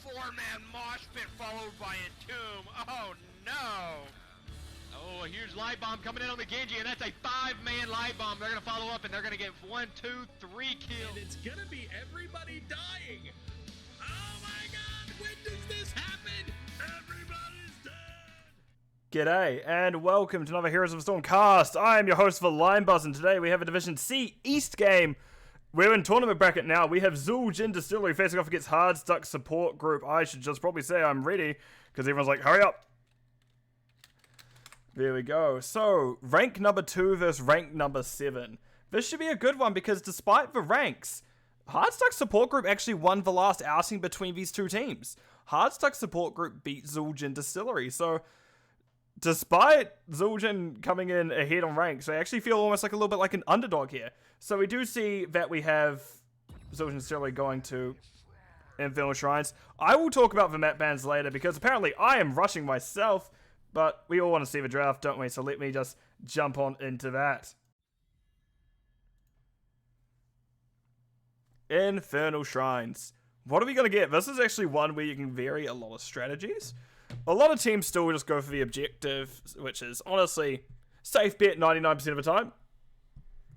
four-man mosh pit followed by Entomb. Oh no! Oh, a huge light bomb coming in on the Genji, and that's a 5-man light bomb. They're gonna follow up, and they're gonna get 1, 2, 3 kills. And it's gonna be everybody dying. Oh my God! When does this happen? Everybody's dead. G'day, and welcome to another Heroes of the Storm cast. I am your host for Linebuzz, and today we have a Division C East game. We're in tournament bracket now. We have Zul'jin Distillery facing off against Hard Stuck Support Group. I should just probably say I'm ready, because everyone's like, hurry up. There we go. So, rank number 2 versus rank number 7. This should be a good one, because despite the ranks, Hard Stuck Support Group actually won the last outing between these two teams. Hard Stuck Support Group beat Zul'jin Distillery, so despite Zul'jin coming in ahead on ranks, they actually feel almost like a little bit like an underdog here. So we do see that we have Zul'jin Distillery going to Infernal Shrines. I will talk about the map bans later because apparently I am rushing myself, but we all want to see the draft, don't we? So let me just jump on into that. Infernal Shrines. What are we going to get? This is actually one where you can vary a lot of strategies. A lot of teams still just go for the objective, which is honestly safe bet 99% of the time.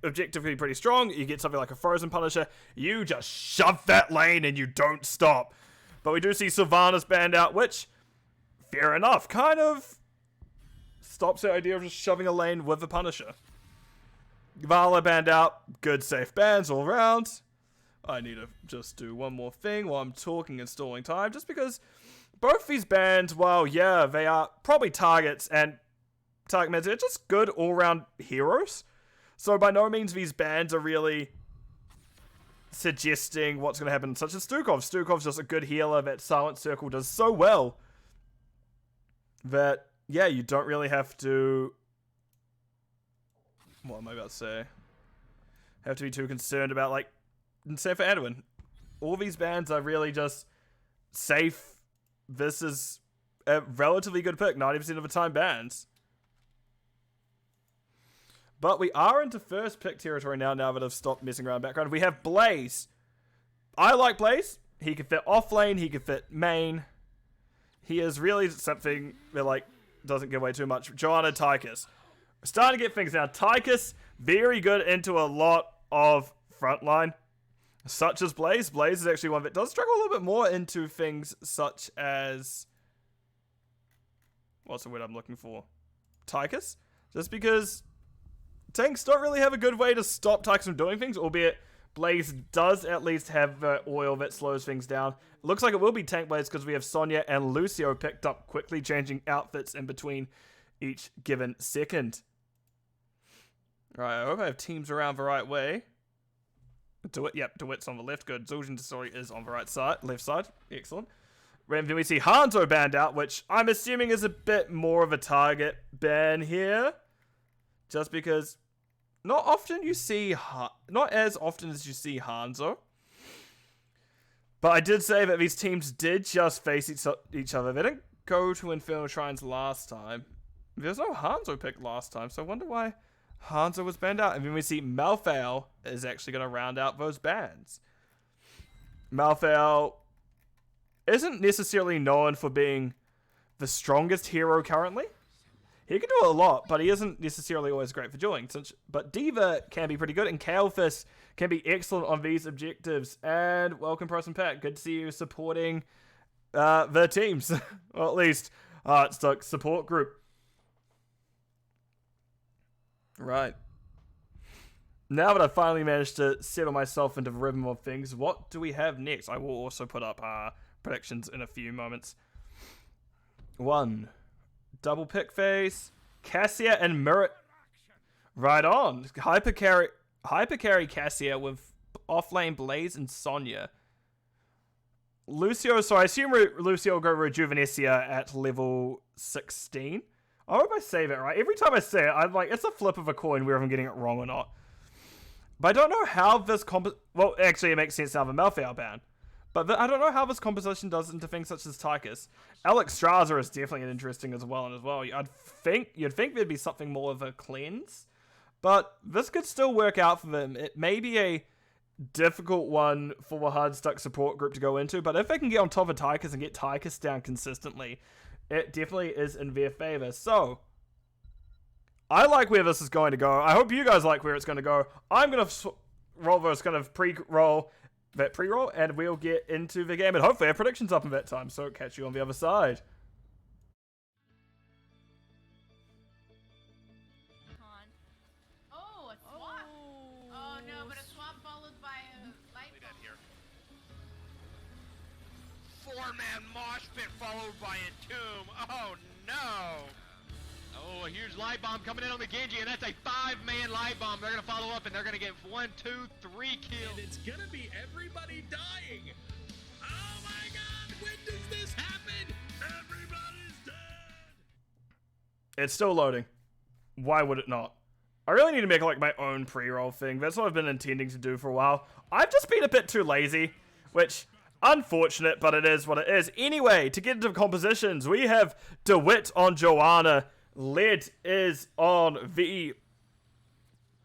Objectively pretty strong. You get something like a Frozen Punisher. You just shove that lane and you don't stop. But we do see Sylvanas banned out, which, fair enough, kind of stops the idea of just shoving a lane with the Punisher. Vala banned out. Good safe bans all around. I need to just do one more thing while I'm talking and stalling time, just because both these bans, while yeah, they are probably targets and target meds, they're just good all-round heroes. So by no means these bans are really suggesting what's going to happen, such as Stukov. Stukov's just a good healer that Silent Circle does so well that, yeah, you don't really have to, what am I about to say? Have to be too concerned about, like, same for Edwin. All these bans are really just safe. This is a relatively good pick, 90% of the time bans. But we are into first pick territory now that I've stopped messing around background. We have Blaze. I like Blaze. He can fit off lane, he can fit main. He is really something that, like, doesn't give away too much. Joanna, Tychus. We're starting to get things now. Tychus, very good into a lot of frontline, such as Blaze. Blaze is actually one that does struggle a little bit more into things such as, what's the word I'm looking for? Tychus? Just because tanks don't really have a good way to stop Tychus from doing things, albeit Blaze does at least have oil that slows things down. It looks like it will be Tank Blaze because we have Sonya and Lucio picked up quickly, changing outfits in between each given second. Alright, I hope I have teams around the right way. DeWitt, yep, DeWitt's on the left, good. Zul'jin Distillery is on the right side, left side, excellent. Then we see Hanzo banned out, which I'm assuming is a bit more of a target ban here. Just because not as often as you see Hanzo. But I did say that these teams did just face each other. They didn't go to Infernal Shrines last time. There's no Hanzo pick last time, so I wonder why Hanzo was banned out. And then we see Malthael is actually going to round out those bans. Malthael isn't necessarily known for being the strongest hero currently. He can do a lot, but he isn't necessarily always great for dueling. But D.Va can be pretty good, and Kael'thas can be excellent on these objectives. And welcome, Price and Pat. Good to see you supporting the teams. Or at least Stuck Support Group. Right. Now that I've finally managed to settle myself into the rhythm of things, what do we have next? I will also put up predictions in a few moments. 1. Double pick phase. Cassia and Murat. Right on. Hyper carry Cassia with offlane Blaze and Sonya. Lucio, so I assume Lucio will go Rejuvenecia at level 16. I hope I say that right. Every time I say it, I'm like, it's a flip of a coin whether I'm getting it wrong or not. But I don't know how this well, actually, it makes sense now, the Malthael ban. But I don't know how this composition does into things such as Tychus. Alex Straza is definitely interesting as well. You'd think there'd be something more of a cleanse. But this could still work out for them. It may be a difficult one for a hard stuck support group to go into, but if they can get on top of Tychus and get Tychus down consistently, it definitely is in their favor. So, I like where this is going to go. I hope you guys like where it's going to go. I'm going to roll those kind of pre-roll, and we'll get into the game, and hopefully our predictions up in that time, so catch you on the other side. Oh, a swap. Oh no, but a swap followed by a light Lead out bomb. here. Four-man mosh pit followed by a tomb. Oh no! Oh, here's light bomb coming in on the Genji, and that's a 5-man light bomb. They're gonna follow up, and they're gonna get 1, 2, 3 kills. And it's gonna be everybody dying. Oh my god, when does this happen? Everybody's dead. It's still loading. Why would it not? I really need to make like my own pre-roll thing. That's what I've been intending to do for a while. I've just been a bit too lazy, which, unfortunate, but it is what it is. Anyway, to get into compositions, we have DeWitt on Joanna. Led is on the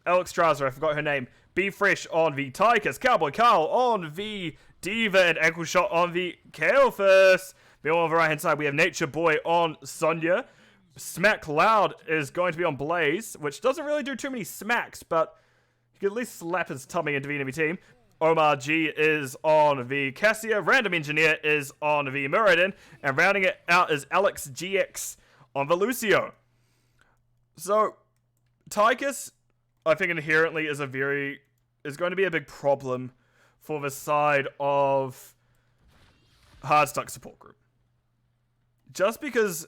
Alex Strasser, I forgot her name. Be Fresh on the Tychus. Cowboy Carl on the Diva, and Ankle Shot on the Kale first. Then on the right hand side, we have Nature Boy on Sonya. Smack Loud is going to be on Blaze, which doesn't really do too many smacks, but he can at least slap his tummy into the enemy team. Omar G is on the Cassia. Random Engineer is on the Muradin. And rounding it out is Alex GX on the Lucio. So, Tychus, I think inherently is going to be a big problem for the side of hard stuck support group. Just because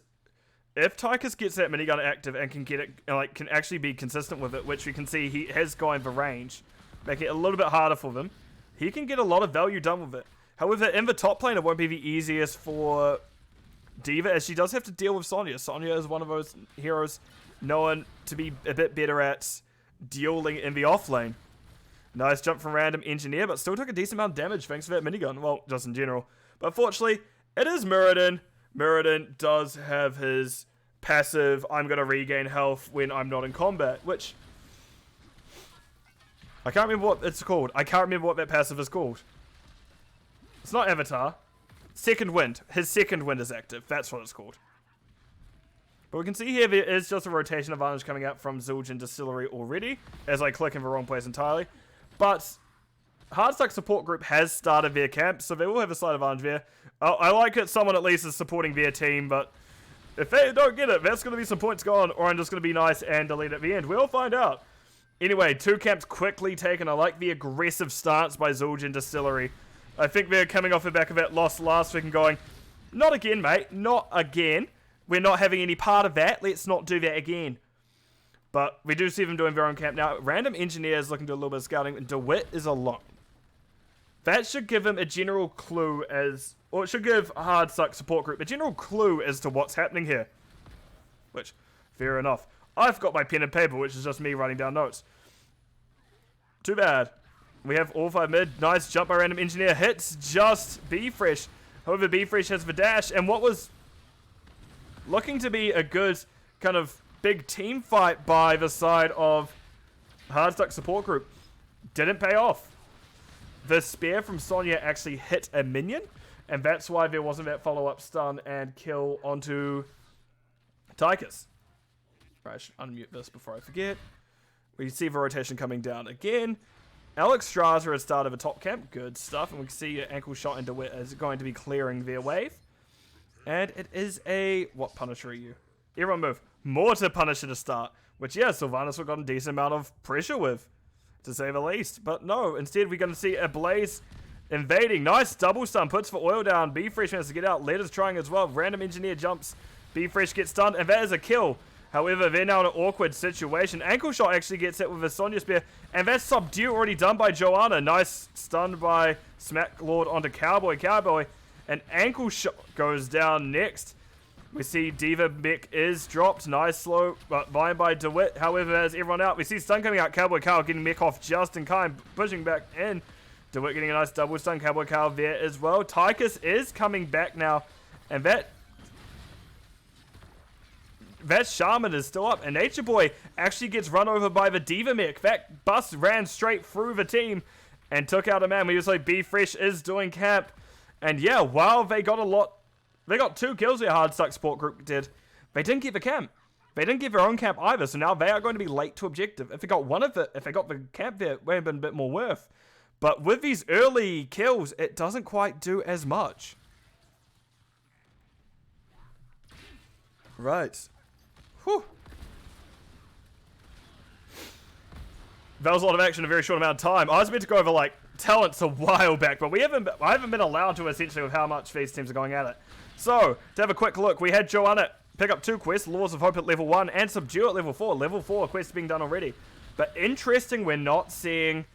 if Tychus gets that minigun active and can get it, can actually be consistent with it, which we can see he has going for range, making it a little bit harder for them, he can get a lot of value done with it. However, in the top lane, it won't be the easiest for Diva, as she does have to deal with Sonya. Sonya is one of those heroes known to be a bit better at dueling in the off lane. Nice jump from Random Engineer, but still took a decent amount of damage thanks to that minigun. Well, just in general. But fortunately, it is Muradin. Muradin does have his passive, I'm going to regain health when I'm not in combat, which I can't remember what it's called. I can't remember what that passive is called. It's not Avatar. Second Wind. His Second Wind is active. That's what it's called. But we can see here there is just a rotation advantage coming out from Zul'jin Distillery already, as I click in the wrong place entirely. But Hardstuck support group has started their camp, so they will have a slight advantage there. I like that someone at least is supporting their team, but if they don't get it, that's going to be some points gone, or I'm just going to be nice and delete at the end. We'll find out. Anyway, 2 camps quickly taken. I like the aggressive stance by Zul'jin Distillery. I think they're coming off the back of that loss last week and going, not again, mate, not again. We're not having any part of that. Let's not do that again. But we do see them doing their own camp now. Random Engineer is looking to do a little bit of scouting, and DeWitt is alone. That should give him a general clue as, or it should give Hardstuck support group a general clue as to what's happening here. Which, fair enough. I've got my pen and paper, which is just me writing down notes. Too bad. We have all 5 mid. Nice jump by Random Engineer. Hits just Be Fresh. However, Be Fresh has the dash, and what was looking to be a good kind of big team fight by the side of Hardstuck support group didn't pay off. The spear from Sonya actually hit a minion, and that's why there wasn't that follow-up stun and kill onto Tychus. Right, I should unmute this before I forget. We see the rotation coming down again. Alex Strasser has started the top camp. Good stuff. And we can see Ankle Shot into DeWitt is going to be clearing their wave. And it is a... What Punisher are you? Everyone move. Mortar Punisher to start. Which, yeah, Sylvanas will got a decent amount of pressure with, to say the least. But no, instead we're going to see a Blaze invading. Nice double stun. Puts for oil down. Be Fresh has to get out. Led is trying as well. Random Engineer jumps. Be Fresh gets stunned. And that is a kill. However, they're now in an awkward situation. Ankle Shot actually gets hit with a Sonya Spear. And that's Subdue already done by Joanna. Nice stun by Smack Lord onto Cowboy. And Ankle Shot goes down next. We see Diva Mech is dropped. Nice slow vine by DeWitt. However, as everyone out, we see stun coming out. Cowboy Carl getting Mech off just in time. Pushing back in. DeWitt getting a nice double stun. Cowboy Carl there as well. Tychus is coming back now. And that Shaman is still up, and Nature Boy actually gets run over by the Diva Mech. That bus ran straight through the team, and took out a man. We just like Be Fresh is doing camp. And yeah, while they got 2 kills their hard stuck support group did, they didn't get the camp. They didn't get their own camp either, so now they are going to be late to objective. If they got the camp there, it would have been a bit more worth. But with these early kills, it doesn't quite do as much. Right. Whew. That was a lot of action in a very short amount of time. I was meant to go over, like, talents a while back, but I haven't been allowed to, essentially, with how much these teams are going at it. So, to have a quick look, we had Joanna pick up 2 quests, Laws of Hope at level 1 and Subdue at level 4. Level 4 quests being done already. But interesting, we're not seeing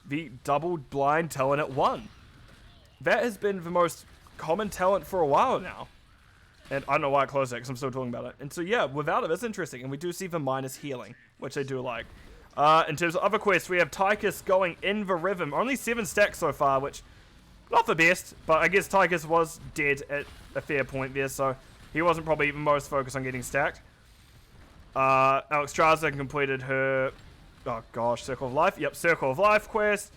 the double blind talent at 1. That has been the most common talent for a while now. And I don't know why I closed it, because I'm still talking about it. And so, yeah, without it, it's interesting. And we do see the minus healing, which I do like. In terms of other quests, we have Tychus going in the rhythm. Only 7 stacks so far, which, not the best. But I guess Tychus was dead at a fair point there, so he wasn't probably even most focused on getting stacked. Alex Traza completed her, oh gosh, Circle of Life. Yep, Circle of Life quest.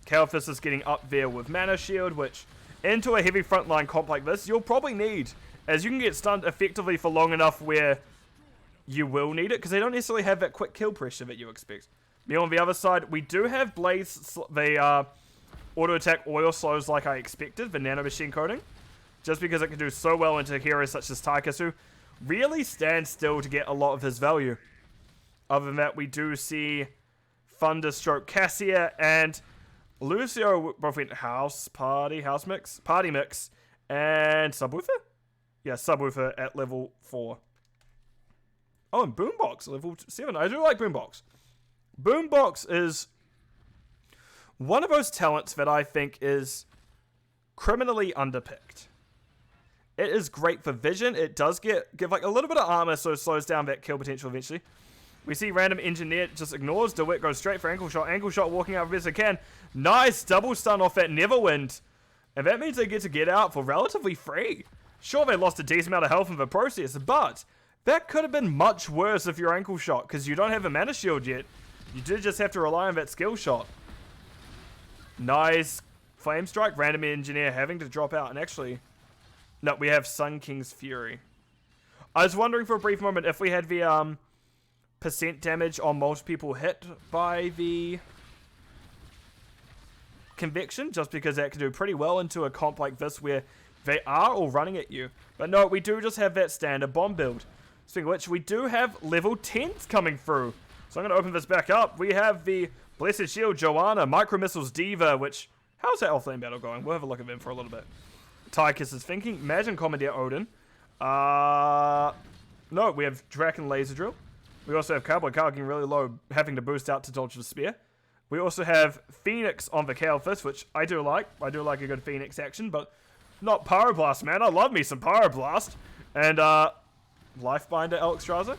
Kalphis is getting up there with Mana Shield, which, into a heavy frontline comp like this, you'll probably need, as you can get stunned effectively for long enough where you will need it, because they don't necessarily have that quick kill pressure that you expect. Now on the other side, we do have Blaze, the auto attack oil slows like I expected, the nano machine coating, just because it can do so well into heroes such as Tychus, who really stands still to get a lot of his value. Other than that, we do see Thunderstroke Cassia and Lucio both went party mix, and Subwoofer? Yeah, Subwoofer at level 4. Oh, and Boombox, level 7. I do like Boombox. Boombox is one of those talents that I think is criminally underpicked. It is great for vision. It does give like a little bit of armor, so it slows down that kill potential eventually. We see Random Engineer just ignores. DeWitt goes straight for Ankle Shot. Ankle Shot walking out as best they can. Nice double stun off that Neverwind. And that means they get out for relatively free. Sure, they lost a decent amount of health in the process, but that could have been much worse if you're Ankle Shot, because you don't have a Mana Shield yet. You did just have to rely on that skill shot. Nice Flame Strike. Random Engineer having to drop out. And actually, no, we have Sun King's Fury. I was wondering for a brief moment if we had the percent damage on most people hit by the Conviction, just because that can do pretty well into a comp like this where they are all running at you. But no, we do just have that standard bomb build. Speaking of which, we do have level 10s coming through. So I'm going to open this back up. We have the Blessed Shield, Joanna, Micro Missiles, Diva, which, how's that offlane battle going? We'll have a look at them for a little bit. Tychus is thinking. Imagine Commandeer Odin. No, we have Draken Laser Drill. We also have Cowboy Carl getting really low, having to boost out to dodge the spear. We also have Phoenix on the Kalphis, which I do like. I do like a good Phoenix action, but not Pyroblast, man. I love me some Pyroblast. And, Lifebinder, Alex Straza.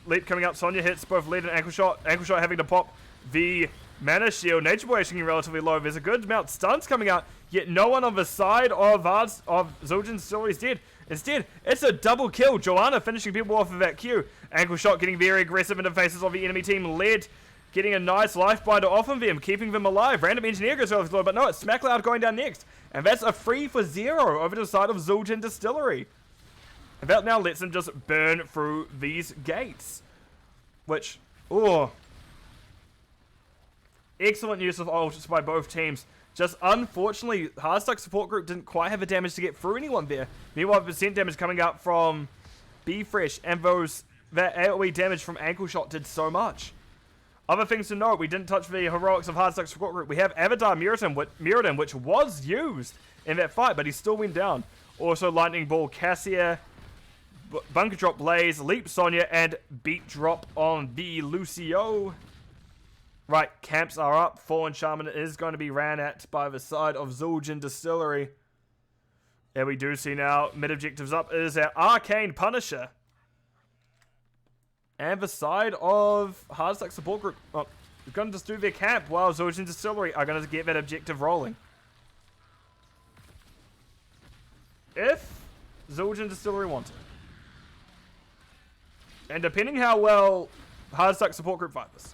Leap coming up. Sonya hits both lead and Ankle Shot. Ankle Shot having to pop the Mana Shield. Nature Boy is getting relatively low. There's a good amount of stuns coming out, yet no one on the side of Zul'jin Distillery is dead. Instead, it's a double kill. Joanna finishing people off of that Q. Ankle Shot getting very aggressive in the faces of the enemy team. Led getting a nice Lifebinder off of them, keeping them alive. Random Engineer goes relatively low, but no, it's Smackloud going down next. And that's a free for 0 over to the side of Zul'jin Distillery. And that now lets them just burn through these gates. Which, oh. Excellent use of ults by both teams. Just unfortunately, Hardstuck support group didn't quite have the damage to get through anyone there. Meanwhile, percent damage coming up from Be Fresh, and that AoE damage from Ankle Shot did so much. Other things to note, we didn't touch the heroics of Hardstuck support group. We have Avatar Mirrodin, which was used in that fight, but he still went down. Also, Lightning Ball Cassia, Bunker Drop Blaze, Leap Sonya, and Beat Drop on the Lucio. Right, camps are up. Fallen Shaman is going to be ran at by the side of Zul'jin Distillery. And we do see now, mid objectives up is our Arcane Punisher. And the side of Hardstuck support group, well, they're going to just do their camp while Zul'jin Distillery are going to get that objective rolling. If Zul'jin Distillery want it. And depending how well Hardstuck support group fight this.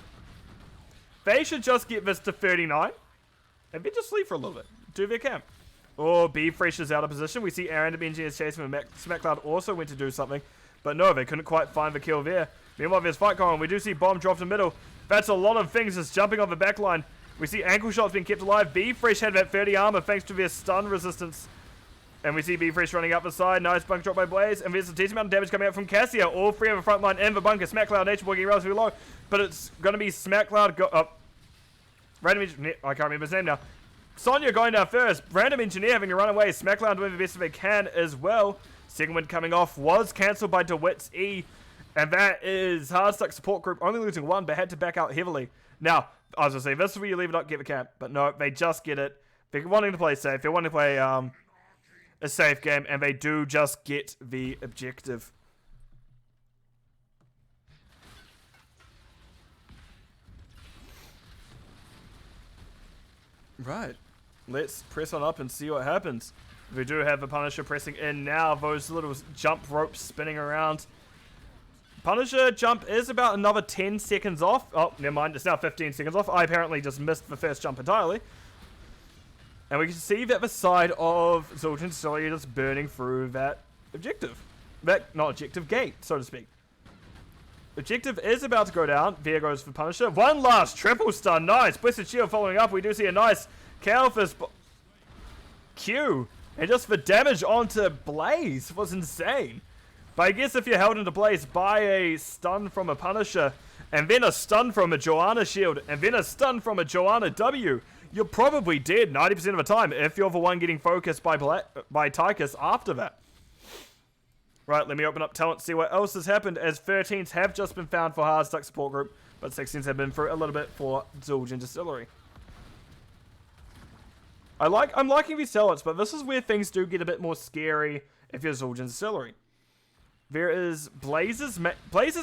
They should just get this to 39. And then just leave for a little bit. Do their camp. Oh, B Fresh is out of position. We see Random Engineers chasing him. SmackCloud also went to do something. But no, they couldn't quite find the kill there. Meanwhile, there's fight going on. We do see Bomb dropped in the middle. That's a lot of things just jumping on the back line. We see ankle shots being kept alive. B Fresh had that 30 armor thanks to their stun resistance. And we see B Fresh running up the side. Nice bunker drop by Blaze. And there's a decent amount of damage coming out from Cassia. All three of the front line in the bunker. SmackCloud, Nature Boy getting relatively low. But it's going to be SmackCloud go up. Random Engineer, I can't remember his name now. Sonya going down first. Random Engineer having a run away. SmackCloud doing the best they can as well. Second wind coming off was cancelled by DeWitt's E. And that is Hardstuck support group only losing one, but had to back out heavily. Now, I was going to say, this is where you leave it up, get the camp. But no, they just get it. They're wanting to play safe. They're wanting to play a safe game, and they do just get the objective. Right. Let's press on up and see what happens. We do have the Punisher pressing in now. Those little jump ropes spinning around. Punisher jump is about another 10 seconds off. Oh, never mind. It's now 15 seconds off. I apparently just missed the first jump entirely. And we can see that the side of Zul'jin Distillery is burning through that objective. That, not objective, gate, so to speak. Objective is about to go down. There goes for Punisher. One last triple stun. Nice. Blessed Shield following up. We do see a nice Calphus Q. And just the damage onto Blaze was insane. But I guess if you're held into Blaze by a stun from a Punisher, and then a stun from a Joanna Shield, and then a stun from a Joanna W, you're probably dead 90% of the time if you're the one getting focused by Tychus after that. Right, let me open up talent, see what else has happened, as 13s have just been found for Hardstuck support group, but 16s have been through a little bit for Zul'jin Distillery. I'm liking these talents, but this is where things do get a bit more scary if you're Zul'jin Distillery. There is Blaze's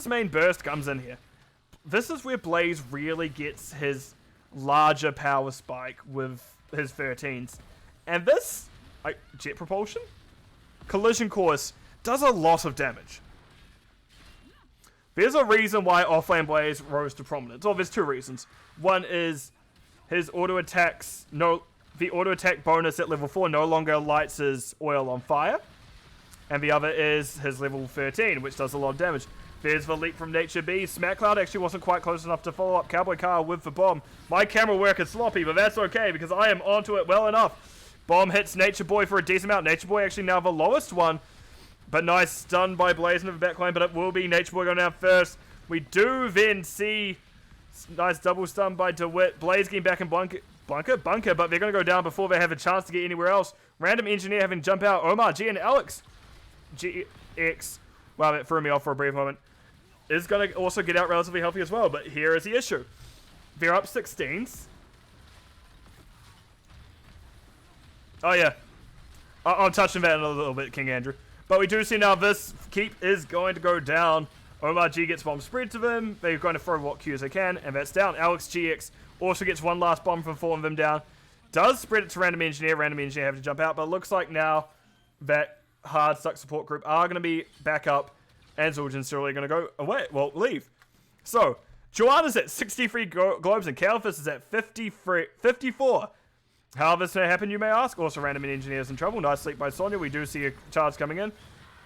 main burst comes in here. This is where Blaze really gets his larger power spike with his 13s. And this, jet propulsion? Collision course does a lot of damage. There's a reason why Offlane Blaze rose to prominence. Oh, there's two reasons. One is his auto attacks, the auto attack bonus at level 4 no longer lights his oil on fire. And the other is his level 13, which does a lot of damage. There's the leap from Nature B. SmackCloud actually wasn't quite close enough to follow up. Cowboy Carl with the bomb. My camera work is sloppy, but that's okay because I am onto it well enough. Bomb hits Nature Boy for a decent amount. Nature Boy actually now the lowest one. But nice stun by Blaze in the backline, but it will be Nature Boy going down first. We do then see nice double stun by DeWitt. Blaze getting back in bunker, but they're going to go down before they have a chance to get anywhere else. Random Engineer having jump out. Omar G and Alex GX, wow, that threw me off for a brief moment, is going to also get out relatively healthy as well. But here is the issue. They're up 16s. Oh, yeah. I'm touching that in a little bit, King Andrew. But we do see now this keep is going to go down. Omar G gets bomb spread to them. They're going to throw what Qs they can, and that's down. Alex GX also gets one last bomb from 4 of them down. Does spread it to Random Engineer. Random Engineer have to jump out, but it looks like now that Hardstuck support group are going to be back up, and Zul'jin's still going to go away. Well, leave. So, Joanna's at 63 globes, and Calphus is at 54. How this may happen, you may ask. Also, Random Engineers in trouble. Nice sleep by Sonya. We do see a charge coming in.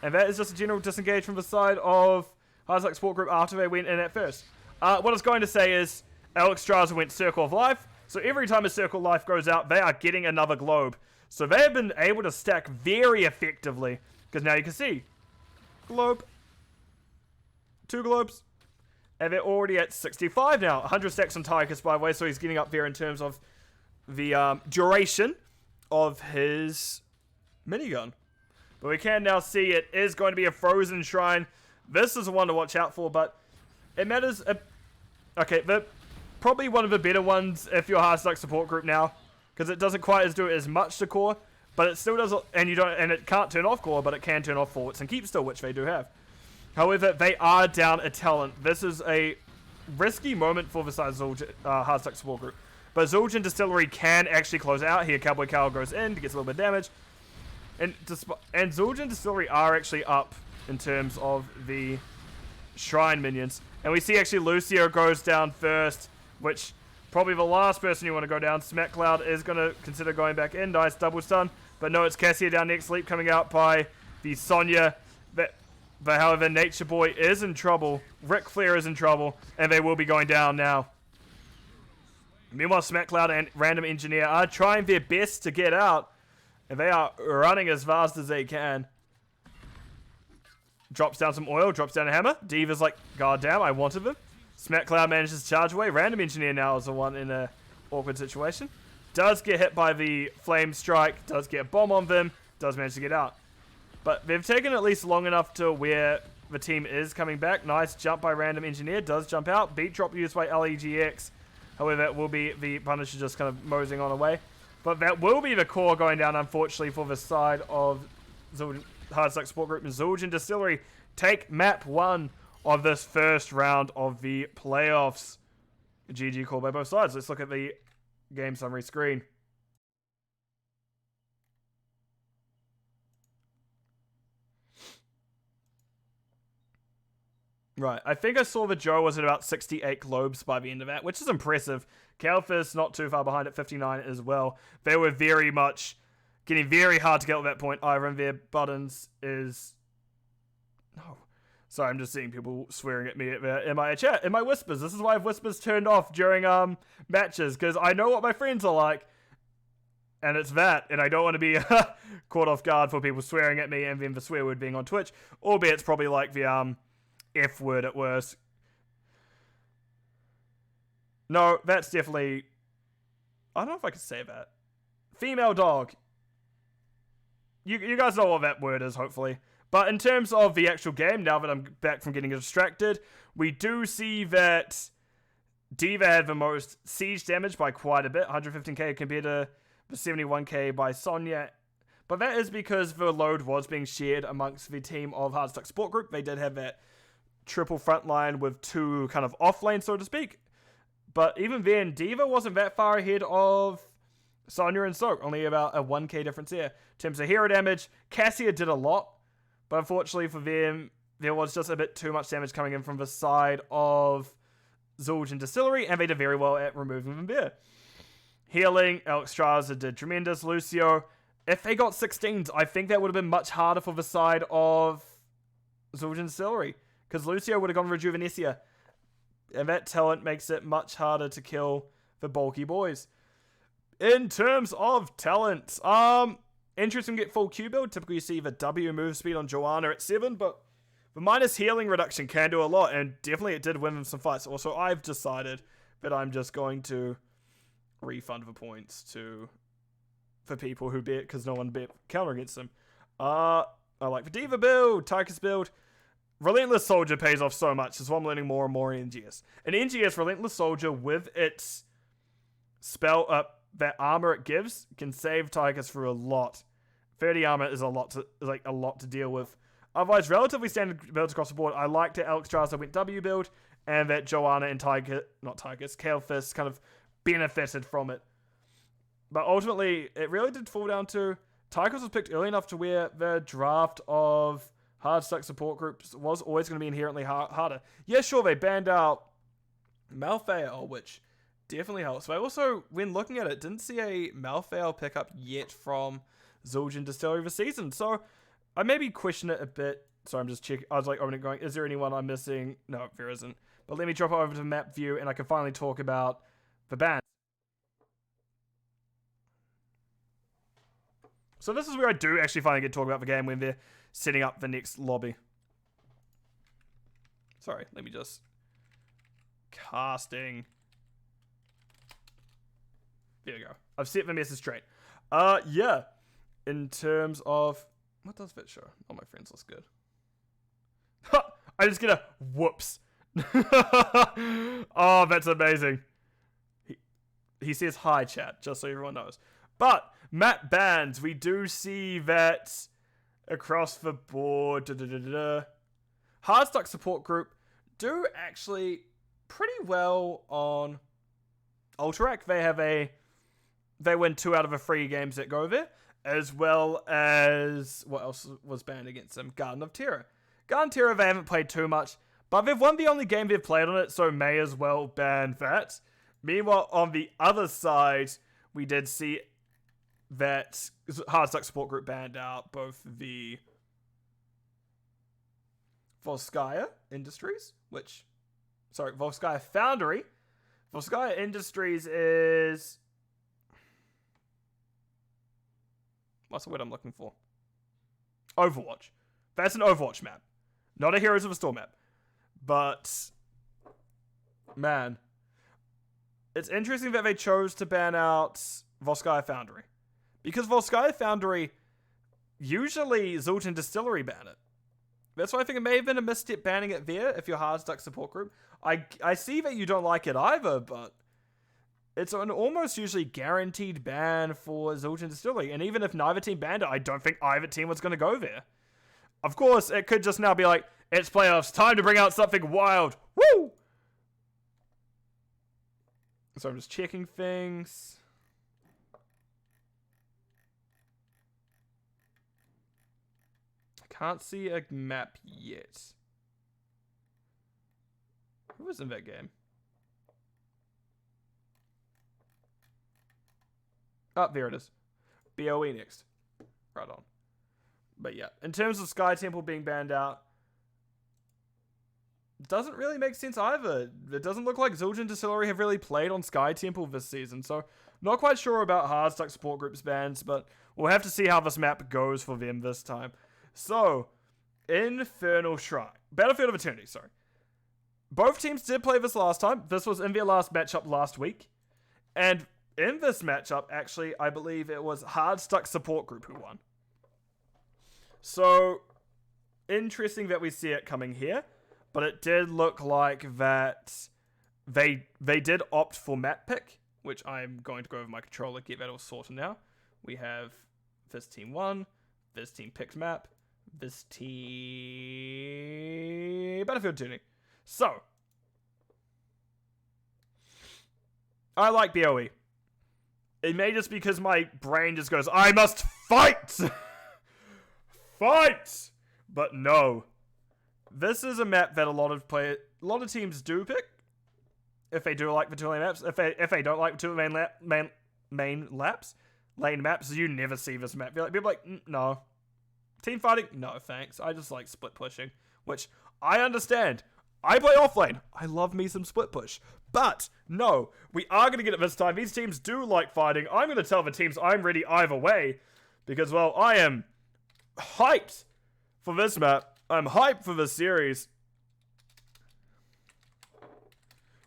And that is just a general disengage from the side of Hardstuck support group after they went in at first. What I was going to say is, Alex Straza went Circle of Life. So every time a Circle of Life goes out, they are getting another globe. So they have been able to stack very effectively. Because now you can see. Globe. 2 globes. And they're already at 65 now. 100 stacks on Tychus, by the way. So he's getting up there in terms of the duration of his minigun. But we can now see it is going to be a frozen shrine. This is the one to watch out for, but it matters. Okay, probably one of the better ones if you're a Hardstuck support group now, because it doesn't quite do as much to core, but it still does, and it can't turn off core, but it can turn off forwards and keep still, which they do have. However, they are down a talent. This is a risky moment for the side of Hardstuck support group. But Zul'jin Distillery can actually close out here. Cowboy Carl goes in, gets a little bit of damage. And Zul'jin Distillery are actually up in terms of the shrine minions. And we see actually Lucio goes down first, which Probably the last person you want to go down. SmackCloud is going to consider going back in. Nice double stun. But no, it's Cassia down next. Leap coming out by the Sonya. But however, Nature Boy is in trouble. Ric Flair is in trouble. And they will be going down now. Meanwhile, SmackCloud and Random Engineer are trying their best to get out. And they are running as fast as they can. Drops down some oil. Drops down a hammer. Diva's like, God damn, I wanted them. SmackCloud manages to charge away. Random Engineer now is the one in an awkward situation. Does get hit by the Flame Strike. Does get a bomb on them. Does manage to get out. But they've taken at least long enough to where the team is coming back. Nice jump by Random Engineer. Does jump out. Beat drop used by LEGX. However, it will be the Punisher just kind of moseying on away. But that will be the core going down, unfortunately, for the side of Hardstuck Support Group and Zul'jin Distillery. Take map 1 of this first round of the playoffs. GG call by both sides. Let's look at the game summary screen. Right, I think I saw that Joe was at about 68 globes by the end of that, which is impressive. Kalfis not too far behind at 59 as well. They were very much getting very hard to get at that point. Iron their buttons is... No. Sorry, I'm just seeing people swearing at me in my chat, in my whispers. This is why I have whispers turned off during matches, because I know what my friends are like. And it's that, and I don't want to be caught off guard for people swearing at me and then the swear word being on Twitch. Albeit it's probably like the F word at worst. No, that's definitely... I don't know if I can say that. Female dog. You guys know what that word is, hopefully. But in terms of the actual game, now that I'm back from getting distracted, we do see that Diva had the most siege damage by quite a bit, 115k compared to the 71k by Sonya. But that is because the load was being shared amongst the team of Hardstuck Support Group. They did have that triple front line with two kind of off lanes, so to speak. But even then, Diva wasn't that far ahead of Sonya and Soak, only about a 1k difference there. In terms of hero damage, Cassia did a lot. But unfortunately for them, there was just a bit too much damage coming in from the side of Zul'jin Distillery, and they did very well at removing them there. Healing, Alex Straza did tremendous. Lucio, if they got 16s, I think that would have been much harder for the side of Zul'jin Distillery, because Lucio would have gone Rejuvenecia, and that talent makes it much harder to kill the bulky boys. In terms of talent, interesting to get full Q build. Typically you see the W move speed on Joanna at 7, but the minus healing reduction can do a lot, and definitely it did win them some fights. Also, I've decided that I'm just going to refund the points for people who bet, because no one bet counter against them. I like the Diva build, Tychus build. Relentless Soldier pays off so much. That's why I'm learning more and more in NGS. In NGS, Relentless Soldier, with its spell up, that armor it gives, can save Tychus for a lot. 30 armor is a lot to deal with. Otherwise, relatively standard builds across the board. I liked that Alex Straza went W build, and that Joanna and Kalfis kind of benefited from it. But ultimately, it really did fall down to Tychus was picked early enough to where the draft of Hardstuck Support Groups was always going to be inherently harder. Yeah, sure, they banned out Malfail, which definitely helps. But I also, when looking at it, didn't see a Malfail pickup yet from Zul'jin Distillery this season. So I maybe question it a bit. Sorry, I'm just checking. I was like opening going, is there anyone I'm missing? No, there isn't. But let me drop over to map view and I can finally talk about the bans. So this is where I do actually finally get to talk about the game, when they're setting up the next lobby. Sorry, let me just... Casting. There we go. I've set the message straight. Yeah. In terms of... What does that show? Oh, my friends looks good. Ha! I just get a whoops. Oh, that's amazing. He says hi, chat, just so everyone knows. But, map bans. We do see that across the board. Hardstuck Support Group do actually pretty well on Ultrak. They win 2 out of the 3 games that go there, as well as what else was banned against them? Garden of Terror. Garden of Terror they haven't played too much, but they've won the only game they've played on it, so may as well ban that. Meanwhile, on the other side, we did see that Hardstuck support group banned out both the Volskaya Industries, Volskaya Foundry. Volskaya Industries is... What's the word I'm looking for? Overwatch. That's an Overwatch map. Not a Heroes of the Storm map. But, man, it's interesting that they chose to ban out Volskaya Foundry. Because Volskaya Foundry, usually Zult and Distillery ban it. That's why I think it may have been a misstep banning it there if you're Hardstuck support group. I see that you don't like it either, but it's an almost usually guaranteed ban for Zult and Distillery. And even if neither team banned it, I don't think either team was going to go there. Of course, it could just now be like, it's playoffs, time to bring out something wild. Woo! So I'm just checking things. I can't see a map yet. Who was in that game? Oh, there it is. BOE next. Right on. But yeah, in terms of Sky Temple being banned out, doesn't really make sense either. It doesn't look like Zildjian Distillery have really played on Sky Temple this season, so not quite sure about Hardstuck support groups bans, but we'll have to see how this map goes for them this time. So, Infernal Shrine. Battlefield of Eternity, sorry. Both teams did play this last time. This was in their last matchup last week. And in this matchup, actually, I believe it was Hardstuck support group who won. So, interesting that we see it coming here. But it did look like that they did opt for map pick, which I'm going to go over my controller, get that all sorted now. We have this team won, this team picked map, this team Battlefield tuning. So, I like BOE. It may just because my brain just goes, I must fight! Fight! But no. This is a map that a lot of teams do pick. If they do like the two lane maps. If they don't like the two lane maps, you never see this map. People are like, no. Team fighting? No, thanks. I just like split pushing. Which, I understand. I play offlane. I love me some split push. But, no. We are going to get it this time. These teams do like fighting. I'm going to tell the teams I'm ready either way. Because, well, I am hyped for this map. I'm hyped for this series.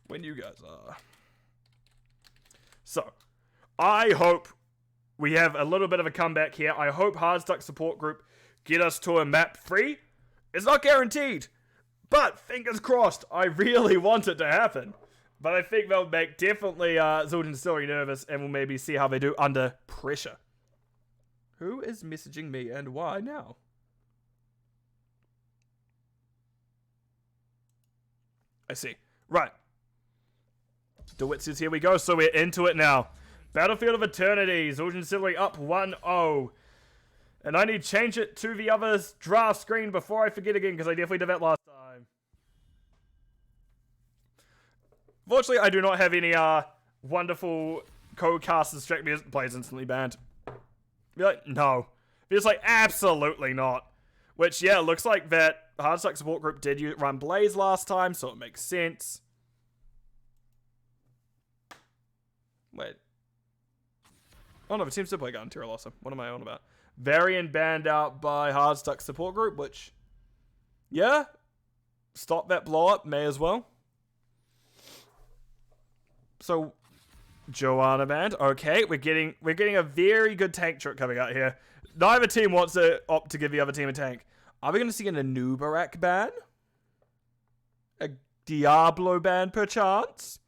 When you guys are. So, I hope we have a little bit of a comeback here. I hope Hardstuck support group get us to a map 3. It's not guaranteed. But, fingers crossed, I really want it to happen. But I think they'll make definitely Zildjian Distillery nervous, and we'll maybe see how they do under pressure. Who is messaging me and why now? I see. Right. DeWitt says, here we go. So we're into it now. Battlefield of Eternity. Zildjian Distillery up 1-0. And I need to change it to the other draft screen before I forget again, because I definitely did that last time. Fortunately, I do not have any wonderful co-casters distract me. Players instantly banned. Be like, no. Be just like, absolutely not. Which, yeah, looks like that Hardstuck support group did run Blaze last time, so it makes sense. Wait. Oh no, the team still play Gun Terror Lossa. What am I on about? Varian banned out by Hardstuck support group, which, yeah, stop that blow up, may as well. So, Joanna banned. Okay, we're getting a very good tank trick coming out here. Neither team wants to opt to give the other team a tank. Are we going to see an Anubarak ban? A Diablo ban, perchance?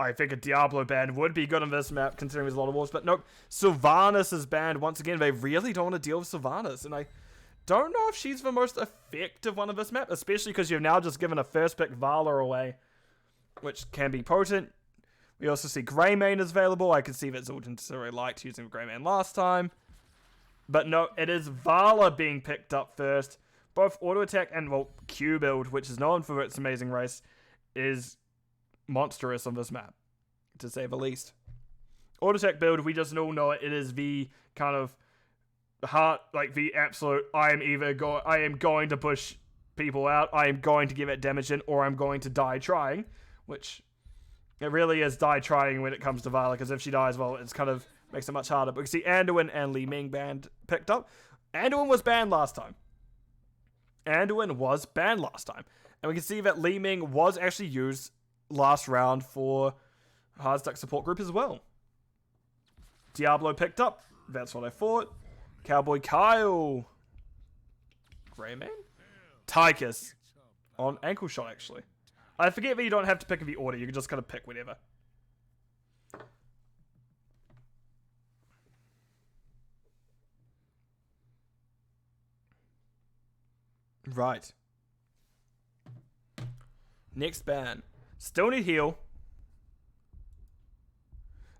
I think a Diablo ban would be good on this map, considering there's a lot of wars. But nope, Sylvanas is banned once again. They really don't want to deal with Sylvanas. And I don't know if she's the most effective one of this map, especially because you've now just given a first pick Vala away, which can be potent. We also see Greymane is available. I can see that Zildjian Distillery liked using Greymane last time. But no, it is Vala being picked up first. Both auto attack and, well, Q build, which is known for its amazing race, is monstrous on this map. to say the least. Auto attack build, we just all know it. It is the kind of heart, like the absolute. I am going to push people out. I am going to give it damage in, or I'm going to die trying. Which it really is die trying when it comes to Viola, because if she dies, well, it's kind of makes it much harder. But you see, Anduin and Li Ming picked up. Anduin was banned last time. And we can see that Li Ming was actually used last round for hard stuck support group as well. Diablo picked up. That's what I thought. Cowboy Kyle. Greyman? Tychus. On ankle shot, actually. I forget that you don't have to pick in the order. You can just kind of pick whatever. Right. Next ban. Still need heal.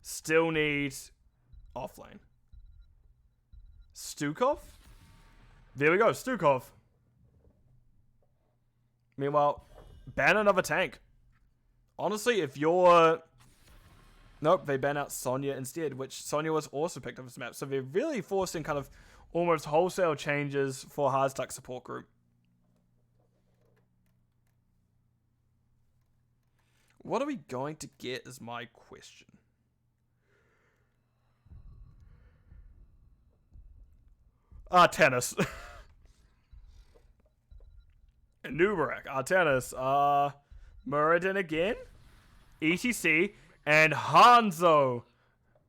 Still need offlane. Stukov? There we go, Stukov. Meanwhile, ban another tank. Honestly, if you're... Nope, they ban out Sonya instead, which Sonya was also picked up this map. So they're really forcing kind of almost wholesale changes for hard stuck support group. What are we going to get is my question. Tennis. Nubarak, Artenis, Muradin again, ETC, and Hanzo.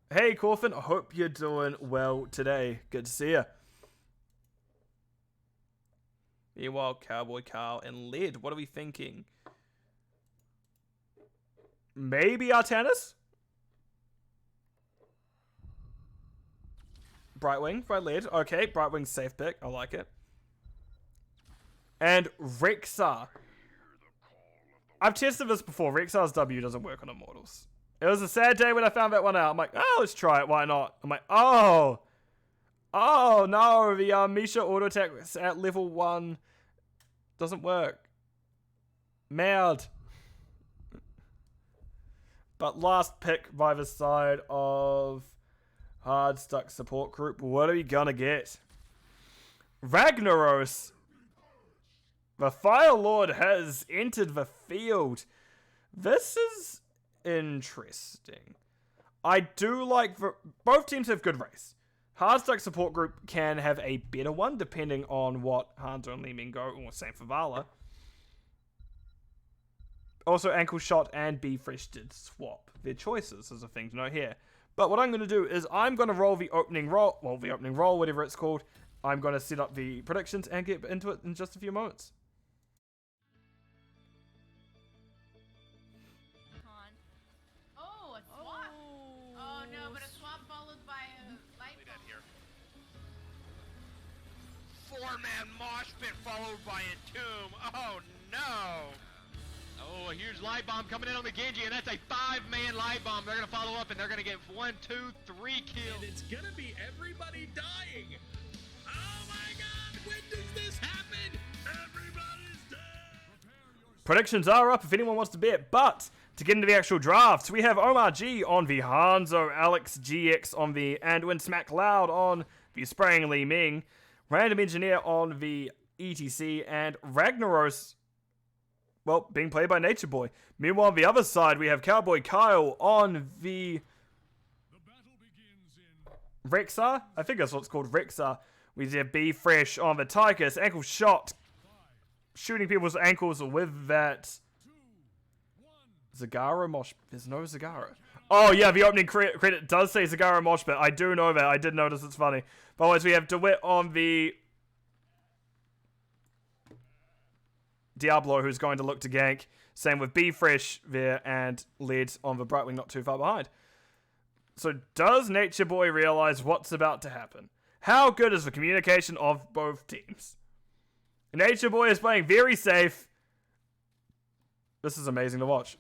Hey, Corfin, I hope you're doing well today. Good to see you. Meanwhile, Cowboy Carl and Led, what are we thinking? Maybe Artenis? Brightwing, Bright Led. Okay, Brightwing's safe pick. I like it. And Rexar. I've tested this before. Rexar's W doesn't work on Immortals. It was a sad day when I found that one out. I'm like, oh, let's try it. Why not? I'm like, oh. Oh, no. The Misha auto attack at level 1 doesn't work. Mad. But last pick by the side of hard stuck support group. What are we gonna get? Ragnaros. The Fire Lord has entered the field. This is interesting. I do like... Both teams have good race. Hard stuck support group can have a better one, depending on what Hanzo and Li Ming go, or same for Vala. Also, Ankle Shot and Be Fresh did swap their choices, as a thing to note here. But what I'm going to do is I'm going to roll the opening roll, well, the opening roll, whatever it's called. I'm going to set up the predictions and get into it in just a few moments. Oh, a swap. Oh no, but a swap followed by a light bulb. Here. 4-man mosh pit followed by a tomb. Oh no! Oh, a huge light bomb coming in on the Genji, and that's a 5-man light bomb. They're going to follow up, and they're going to get 1, 2, 3 kills. And it's gonna be everybody dying. Oh my god, when does this happen? Everybody's dead. Predictions are up if anyone wants to bet, but to get into the actual drafts, we have Omar G on the Hanzo, Alex GX on the Anduin, Smack Loud on the Spraying Li Ming, Random Engineer on the ETC, and Ragnaros, well, being played by Nature Boy. Meanwhile, on the other side, we have Cowboy Kyle on the Rexar. I think that's what it's called, Rexar. We have Be Fresh on the Tychus, Ankle Shot, shooting people's ankles with that Zagara Mosh. There's no Zagara. Oh, yeah, the opening credit does say Zagara Mosh Pit. I do know that. I did notice. It's funny. But otherwise, we have DeWitt on the Diablo, who's going to look to gank. Same with Be Fresh there, and Led on the Brightwing not too far behind. So does Nature Boy realize what's about to happen? How good is the communication of both teams? Nature Boy is playing very safe. This is amazing to watch.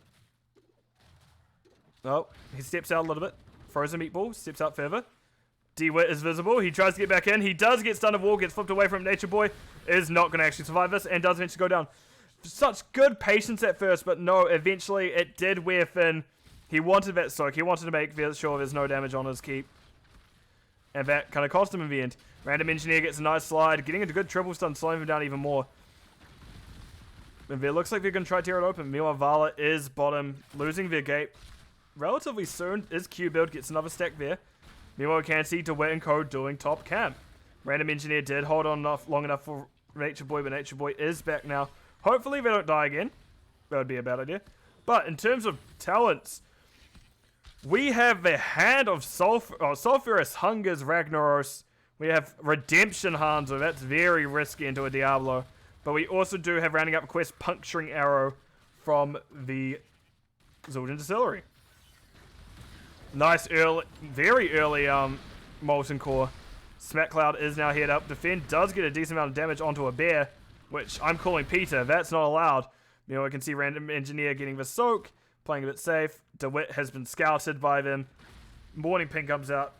Oh, he steps out a little bit. Frozen Meatball steps out further. DeWitt is visible. He tries to get back in. He does get stunned of wall, gets flipped away from Nature Boy. Is not going to actually survive this, and does eventually go down. Such good patience at first, but no, eventually it did wear thin. He wanted that soak. He wanted to make sure there's no damage on his keep. And that kind of cost him in the end. Random Engineer gets a nice slide, getting a good triple stun, slowing him down even more. And it looks like they're going to try to tear it open. Meanwhile, Vala is bottom, losing their gate relatively soon. His Q build gets another stack there. Meanwhile, we can see DeWitt and Co doing top camp. Random Engineer did hold on long enough for Nature Boy, but Nature Boy is back now. Hopefully they don't die again. That would be a bad idea. But in terms of talents, we have the Hand of Sulphurous Hunger's Ragnaros. We have Redemption Hanzo. That's very risky into a Diablo. But we also do have rounding up quest Puncturing Arrow from the Zul'jin Distillery. Nice early, very early Molten Core. Smack Cloud is now here to help defend. Does get a decent amount of damage onto a bear, which I'm calling Peter. That's not allowed. You know, I can see Random Engineer getting the soak, playing a bit safe. DeWitt has been scouted by them. Morning Pin comes out,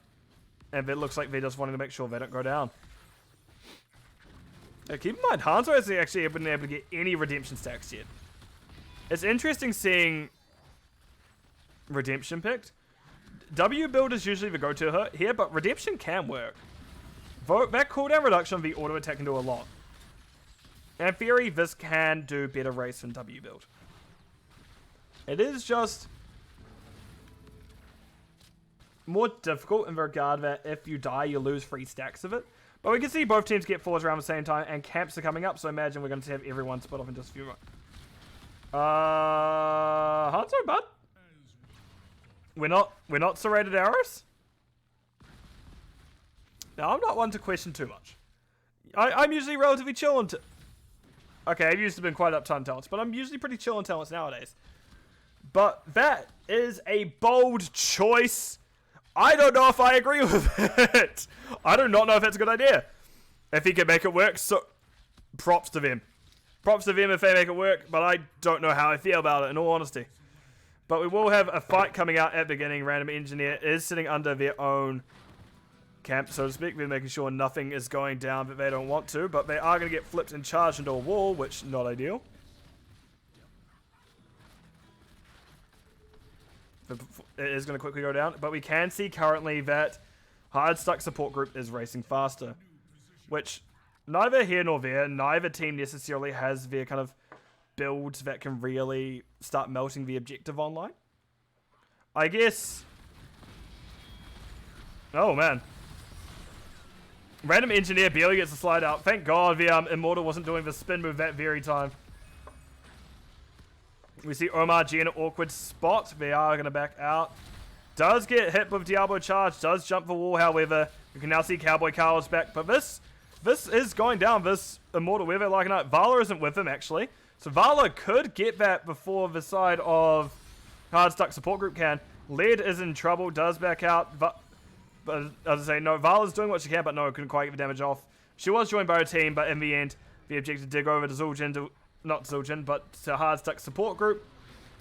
and it looks like they're just wanting to make sure they don't go down. Now, keep in mind, Hanzo hasn't actually been able to get any redemption stacks yet. It's interesting seeing redemption picked. W build is usually the go-to here, but redemption can work. That cooldown reduction of the auto attack can do a lot. In theory, this can do better race than W build. It is just more difficult in the regard that if you die, you lose 3 stacks of it. But we can see both teams get 4s around the same time, and camps are coming up, so imagine we're going to have everyone split off in just a few more. Hanzo, bud? We're not serrated arrows? Now, I'm not one to question too much. I'm usually relatively chill on... Okay, I've usually been quite uptight on talents, but I'm usually pretty chill on talents nowadays. But that is a bold choice. I don't know if I agree with it. I do not know if that's a good idea. If he can make it work, so props to them. Props to them if they make it work, but I don't know how I feel about it, in all honesty. But we will have a fight coming out at the beginning. Random Engineer is sitting under their own camp, so to speak. They're making sure nothing is going down that they don't want to, but they are going to get flipped and charged into a wall, which not ideal. It is going to quickly go down, but we can see currently that Hard Stuck Support Group is racing faster, which neither here nor there, neither team necessarily has their kind of builds that can really start melting the objective online. I guess... Oh, man. Random Engineer barely gets the slide out. Thank God the Immortal wasn't doing the spin move that very time. We see Omar G in an awkward spot. They are going to back out. Does get hit with Diablo Charge. Does jump the wall, however. You can now see Cowboy Carl's back. But this is going down. This Immortal, where they're liking it. Vala isn't with him, actually. So Vala could get that before the side of Hard Stuck Support Group can. Led is in trouble. Does back out. But as I say, no, Vala's doing what she can, but no, couldn't quite get the damage off. She was joined by her team, but in the end, the objective did go over to Zul'jin, not Zul'jin, but to Hard Stuck Support Group.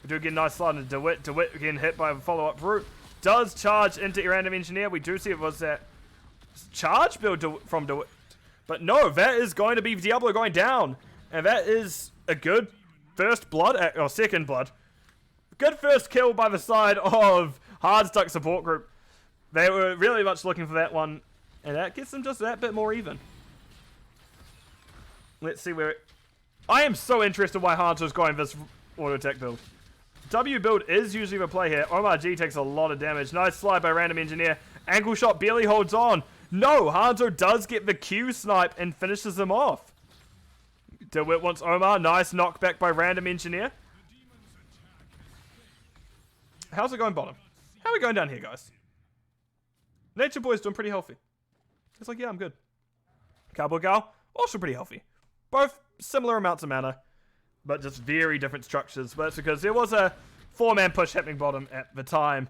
We do get a nice slide into DeWitt. DeWitt getting hit by a follow-up route. Does charge into Random Engineer. We do see it was that charge build from DeWitt. But no, that is going to be Diablo going down. And that is a good first blood, or second blood. Good first kill by the side of Hard Stuck Support Group. They were really much looking for that one. And that gets them just that bit more even. Let's see where... I am so interested why Hanzo's going this auto attack build. W build is usually the play here. Omar G takes a lot of damage. Nice slide by Random Engineer. Angle shot barely holds on. No, Hanzo does get the Q snipe and finishes them off. DeWitt wants Omar. Nice knockback by Random Engineer. How's it going bottom? How are we going down here, guys? Nature Boy's doing pretty healthy. It's like, yeah, I'm good. Cowboy Gal, also pretty healthy. Both similar amounts of mana, but just very different structures. But that's because there was a 4-man push happening bottom at the time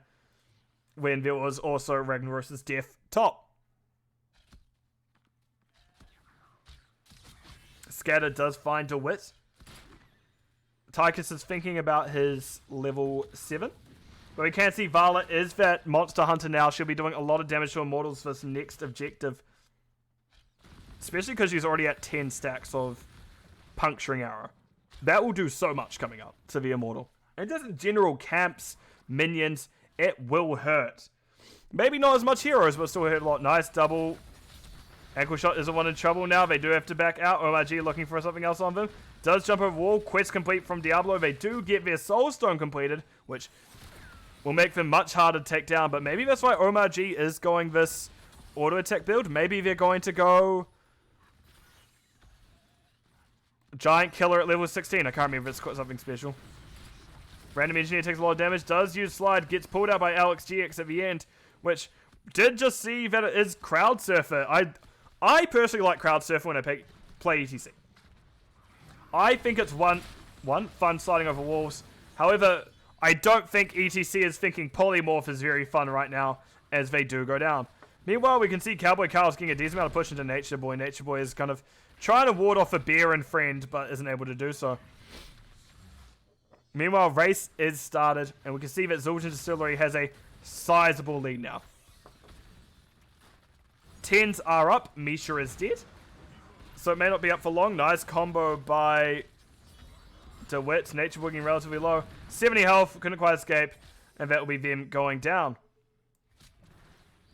when there was also Ragnaros' death top. Scatter does find DeWitt. Tychus is thinking about his level 7. But we can see Vala is that monster hunter now. She'll be doing a lot of damage to Immortals for this next objective. Especially because she's already at 10 stacks of Puncturing Arrow. That will do so much coming up to the Immortal. And just in general, camps minions, it will hurt. Maybe not as much heroes, but still hurt a lot. Nice double. Ankle shot isn't one in trouble now. They do have to back out. OMG looking for something else on them. Does jump over wall. Quest complete from Diablo. They do get their Soul Stone completed, which will make them much harder to take down. But maybe that's why OMG is going this auto attack build. Maybe they're going to go Giant Killer at level 16. I can't remember if it's something special. Random Engineer takes a lot of damage. Does use Slide. Gets pulled out by Alex GX at the end, which did just see that it is Crowd Surfer. I personally like Crowd Surfer when I play ETC. I think it's one fun sliding over walls. However, I don't think ETC is thinking Polymorph is very fun right now as they do go down. Meanwhile, we can see Cowboy Carl's getting a decent amount of push into Nature Boy. Nature Boy is kind of trying to ward off a bear and friend, but isn't able to do so. Meanwhile, race is started, and we can see that Zul'jin Distillery has a sizable lead now. 10s are up. Misha is dead. So it may not be up for long. Nice combo by DeWitt. Nature Boy getting relatively low. 70 health. Couldn't quite escape. And that will be them going down.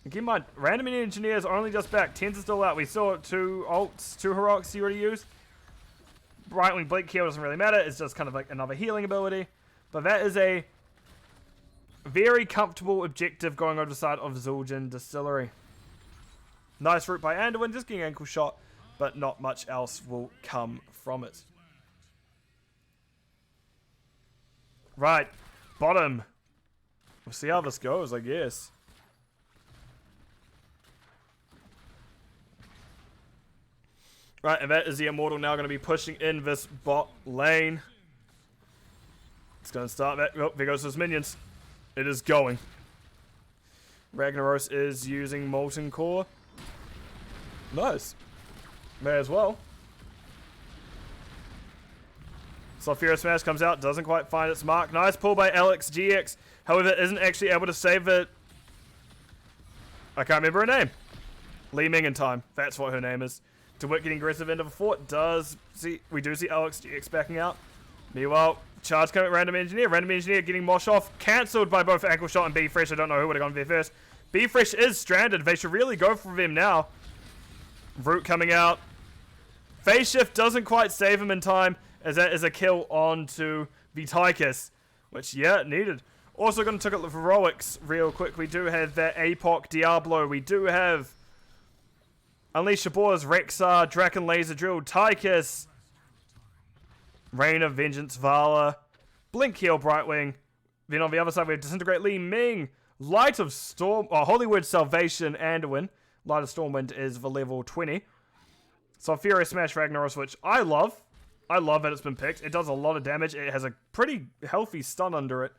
And keep in mind, Random Engineers are only just back. 10s are still out. We saw 2 ults, 2 heroics he already used. Brightwing Blink Heal doesn't really matter. It's just kind of like another healing ability. But that is a very comfortable objective going over the side of Zul'jin Distillery. Nice route by Anduin, just getting ankle shot, but not much else will come from it. Right, bottom. We'll see how this goes, I guess. Right, and that is the Immortal now going to be pushing in this bot lane. It's going to start that. Oh, there goes his minions. It is going. Ragnaros is using Molten Core. Nice. May as well. Sulfura Smash comes out. Doesn't quite find its mark. Nice pull by Alex GX. However, isn't actually able to save it. I can't remember her name. Li Ming in time. That's what her name is. DeWitt getting aggressive into the fort. We do see Alex GX backing out. Meanwhile, charge coming at Random Engineer. Random Engineer getting Mosh off. Cancelled by both Ankle Shot and B-Fresh. I don't know who would have gone there first. B-Fresh is stranded. They should really go for him now. Root coming out. Phase Shift doesn't quite save him in time, as that is a kill onto the Tychus, which, yeah, needed. Also going to take a look at heroics real quick. We do have that APOC Diablo. We do have Unleash Shabor's Rexar, Draken Laser Drill, Tychus, Rain of Vengeance, Vala, Blink Heal, Brightwing. Then on the other side we have Disintegrate, Li Ming, Light of Storm, Hollywood Salvation, Anduin. Light of Stormwind is the level 20. Sulfura Smash Ragnaros, which I love. I love that it's been picked. It does a lot of damage. It has a pretty healthy stun under it.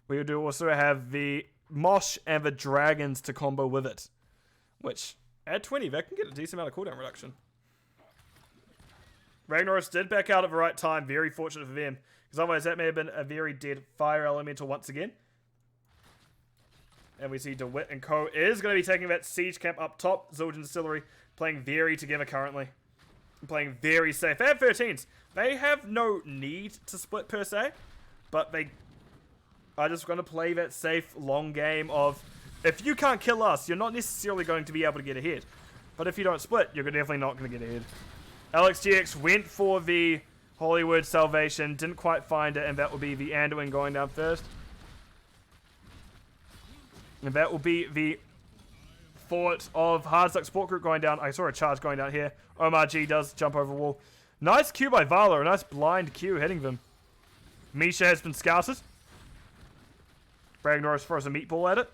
We do also have the Mosh and the Dragons to combo with it. Which, at 20, that can get a decent amount of cooldown reduction. Ragnaros did back out at the right time. Very fortunate for them. Because otherwise that may have been a very dead Fire Elemental once again. And we see DeWitt and Co. is going to be taking that siege camp up top. Zul'jin Distillery playing very together currently. Playing very safe. They have 13s. They have no need to split per se. But they are just going to play that safe long game of, if you can't kill us, you're not necessarily going to be able to get ahead. But if you don't split, you're definitely not going to get ahead. Alex GX went for the Hollywood Salvation. Didn't quite find it. And that will be the Anduin going down first. And that will be the fort of Hardsuck Sport Group going down. I saw a charge going down here. Omar G does jump over wall. Nice Q by Vala. A nice blind Q hitting them. Misha has been scouted. Ragnaros throws a meatball at it.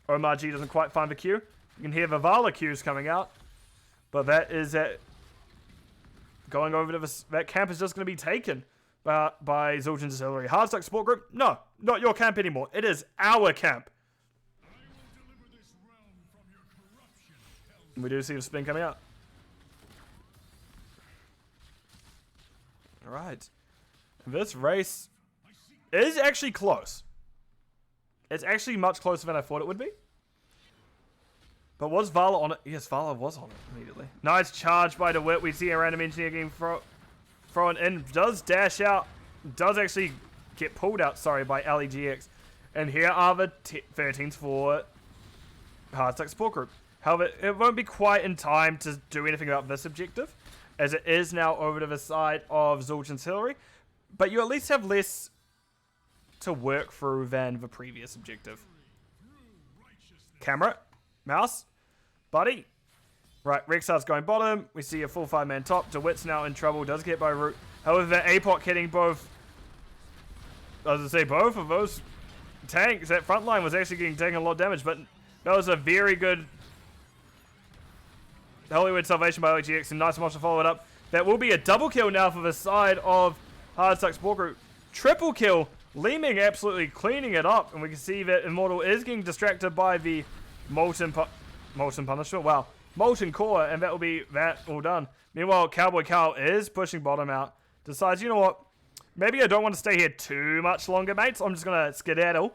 Omar G doesn't quite find the Q. You can hear the Vala Qs coming out. But that is it. Going over to this. That camp is just going to be taken by Zul'jin Distillery. Hardsuck Sport Group? No, not your camp anymore. It is our camp. We do see the spin coming out. Alright. This race is actually close. It's actually much closer than I thought it would be. But was Vala on it? Yes, Vala was on it immediately. Nice charge by DeWitt. We see a Random Engineer getting thrown in. Does dash out. Does actually get pulled out, sorry, by Ali GX. And here are the 13s for Hardstack Support Group. However, it won't be quite in time to do anything about this objective, as it is now over to the side of Zul'jin Distillery. But you at least have less to work through than the previous objective. Camera, mouse, buddy. Right, Rexar's going bottom. We see a full 5-man top. DeWitt's now in trouble. Does get by root. However, APOC hitting both. As I say, both of those tanks. That front line was actually taking a lot of damage, but that was a very good Hollywood salvation by LGX, and nice to follow it up. That will be a double kill now for the side of Hardstack Support Group. Triple kill. Leeming absolutely cleaning it up, and we can see that Immortal is getting distracted by the Molten Punishment. Wow. Molten Core, and that will be that all done. Meanwhile, Cowboy Carl is pushing bottom out. Decides, you know what? Maybe I don't want to stay here too much longer, mates. I'm just going to skedaddle.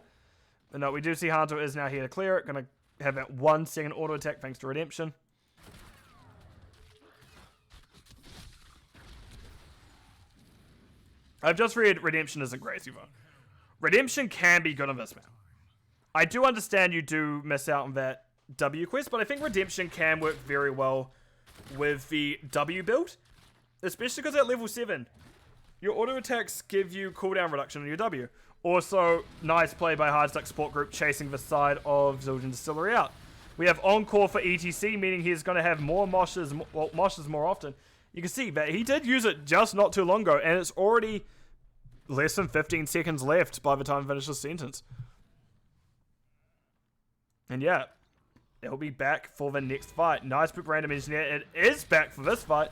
But no, we do see Hunter is now here to clear it. Going to have that 1 second auto attack thanks to Redemption. I've just read Redemption isn't great either. Redemption can be good on this map. I do understand you do miss out on that W quest, but I think Redemption can work very well with the W build. Especially because at level 7, your auto attacks give you cooldown reduction on your W. Also, nice play by Hardstack Support Group chasing the side of Zul'jin Distillery out. We have Encore for ETC, meaning he's going to have more moshes, moshes more often. You can see that he did use it just not too long ago, and it's already less than 15 seconds left by the time I finish this sentence. And yeah, it'll be back for the next fight. Nice pick, Random Engineer. It is back for this fight.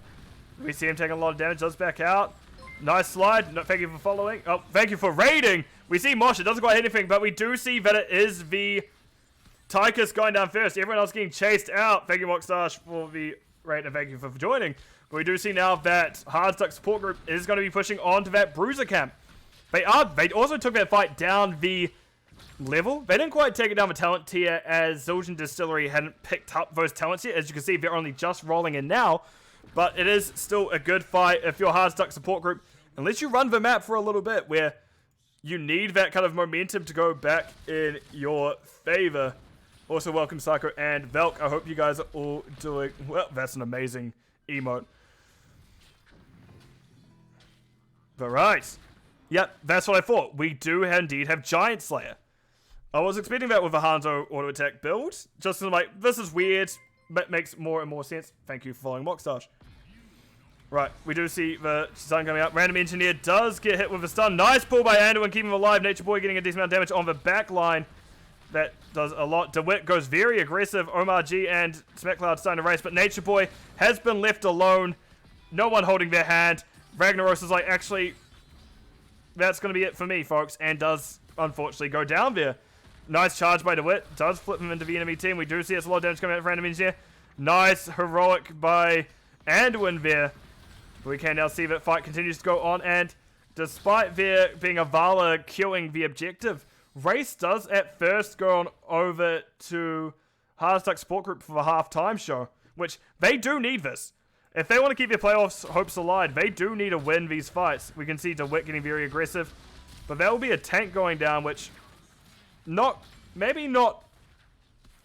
We see him taking a lot of damage, does back out. Nice slide. No, thank you for following. Oh, thank you for raiding. We see Mosh. It doesn't quite hit anything, but we do see that it is the Tychus going down first. Everyone else getting chased out. Thank you, Moxstash, for the raid, and thank you for joining. But we do see now that Hardstack Support Group is going to be pushing on to that Bruiser camp. They also took that fight down the level. They didn't quite take it down the talent tier, as Zul'jin Distillery hadn't picked up those talents yet. As you can see, they're only just rolling in now. But it is still a good fight if you're Hardstack Support Group. Unless you run the map for a little bit, where you need that kind of momentum to go back in your favor. Also, welcome Psycho and Velk. I hope you guys are all doing well. That's an amazing emote. But right. Yep, that's what I thought. We do indeed have Giant Slayer. I was expecting that with a Hanzo auto attack build. Just like, this is weird, but makes more and more sense. Thank you for following Moxstash. Right, we do see the stun coming out. Random Engineer does get hit with a stun. Nice pull by Anduin, keeping him alive. Nature Boy getting a decent amount of damage on the back line. That does a lot. DeWitt goes very aggressive. Omar G and SmackCloud starting to race, but Nature Boy has been left alone. No one holding their hand. Ragnaros is like, actually, that's going to be it for me, folks, and does, unfortunately, go down there. Nice charge by DeWitt. Does flip him into the enemy team. We do see it's a lot of damage coming out of Random Engineer. Nice heroic by Anduin there. We can now see that fight continues to go on, and despite there being a Vala killing the objective, Race does at first go on over to Hardstack Support Group for the half-time show, which they do need this. If they want to keep their playoffs hopes alive, they do need to win these fights. We can see DeWitt getting very aggressive, but there will be a tank going down, which maybe not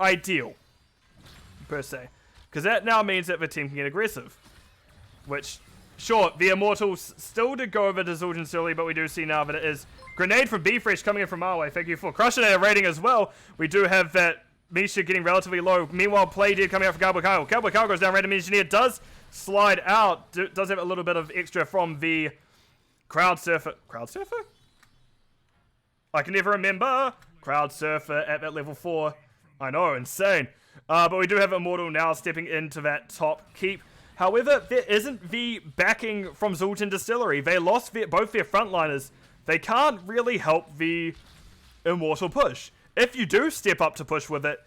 ideal, per se, because that now means that the team can get aggressive, which, sure, the Immortals still did go over to Zul'jin Distillery, but we do see now that it is Grenade from B-Fresh coming in from our way. Thank you for crushing our rating as well. We do have that Misha getting relatively low. Meanwhile, Play Dead coming out for Cowboy Kyle. Cowboy Kyle goes down. Random Engineer does slide out. Does have a little bit of extra from the Crowd Surfer. Crowd Surfer? I can never remember. Crowd Surfer at that level 4. I know, insane. But we do have Immortal now stepping into that top keep. However, there isn't the backing from Zul'jin Distillery. They lost both their frontliners. They can't really help the Immortal push. If you do step up to push with it,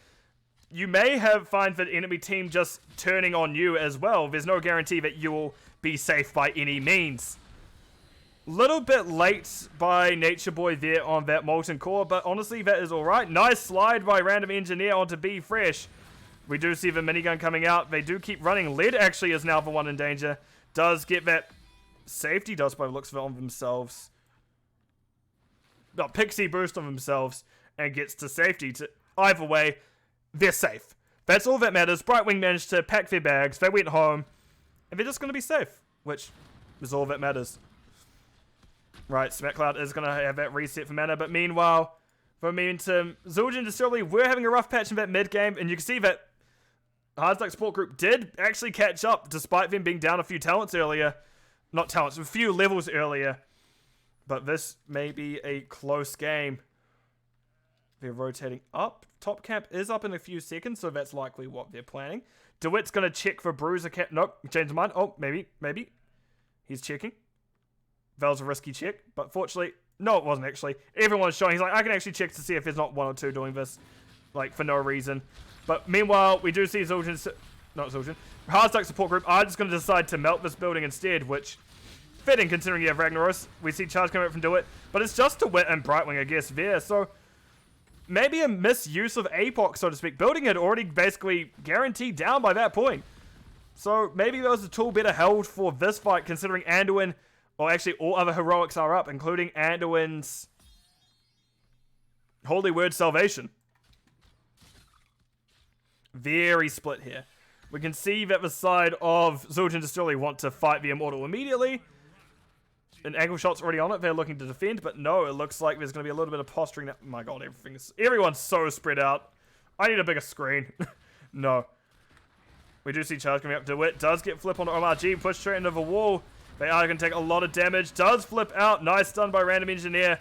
you may find the enemy team just turning on you as well. There's no guarantee that you will be safe by any means. Little bit late by Nature Boy there on that Molten Core, but honestly, that is alright. Nice slide by Random Engineer onto Be Fresh. We do see the minigun coming out. They do keep running. Lead actually is now the one in danger. Does get that safety dust by the looks of it on themselves. No, Pixie boost on themselves. and gets to safety. Either way, they're safe. That's all that matters. Brightwing managed to pack their bags. They went home. And they're just going to be safe. Which is all that matters. Right, SmackCloud is going to have that reset for mana. But meanwhile, for Momentum, Zul'jin and Distillery were having a rough patch in that mid game. And you can see that Hard Luck Support Group did actually catch up. Despite them being down a few talents earlier. Not talents, a few levels earlier. But this may be a close game. They're rotating up. Top cap is up in a few seconds, so that's likely what they're planning. DeWitt's going to check for Bruiser cap. Nope, changed his mind. Oh, maybe. He's checking. That was a risky check, but fortunately, no, it wasn't actually. Everyone's showing. He's like, I can actually check to see if there's not one or two doing this, like, for no reason. But meanwhile, we do see Hard Luck Support Group are just going to decide to melt this building instead, which, fitting considering you have Ragnaros. We see charge coming out from DeWitt, but it's just DeWitt and Brightwing, I guess, there, so maybe a misuse of APOC, so to speak. Building had already basically guaranteed down by that point. So maybe there was a tool better held for this fight, considering Anduin, or actually all other heroics are up, including Anduin's Holy Word Salvation. Very split here. We can see that the side of Zul'jin Distillery want to fight the Immortal immediately. An angle shot's already on it. They're looking to defend, but no, it looks like there's going to be a little bit of posturing. Oh my god, everyone's so spread out. I need a bigger screen. No. We do see charge coming up. DeWitt does get flip on OMRG, push straight into the wall. They are going to take a lot of damage. Does flip out. Nice stun by Random Engineer.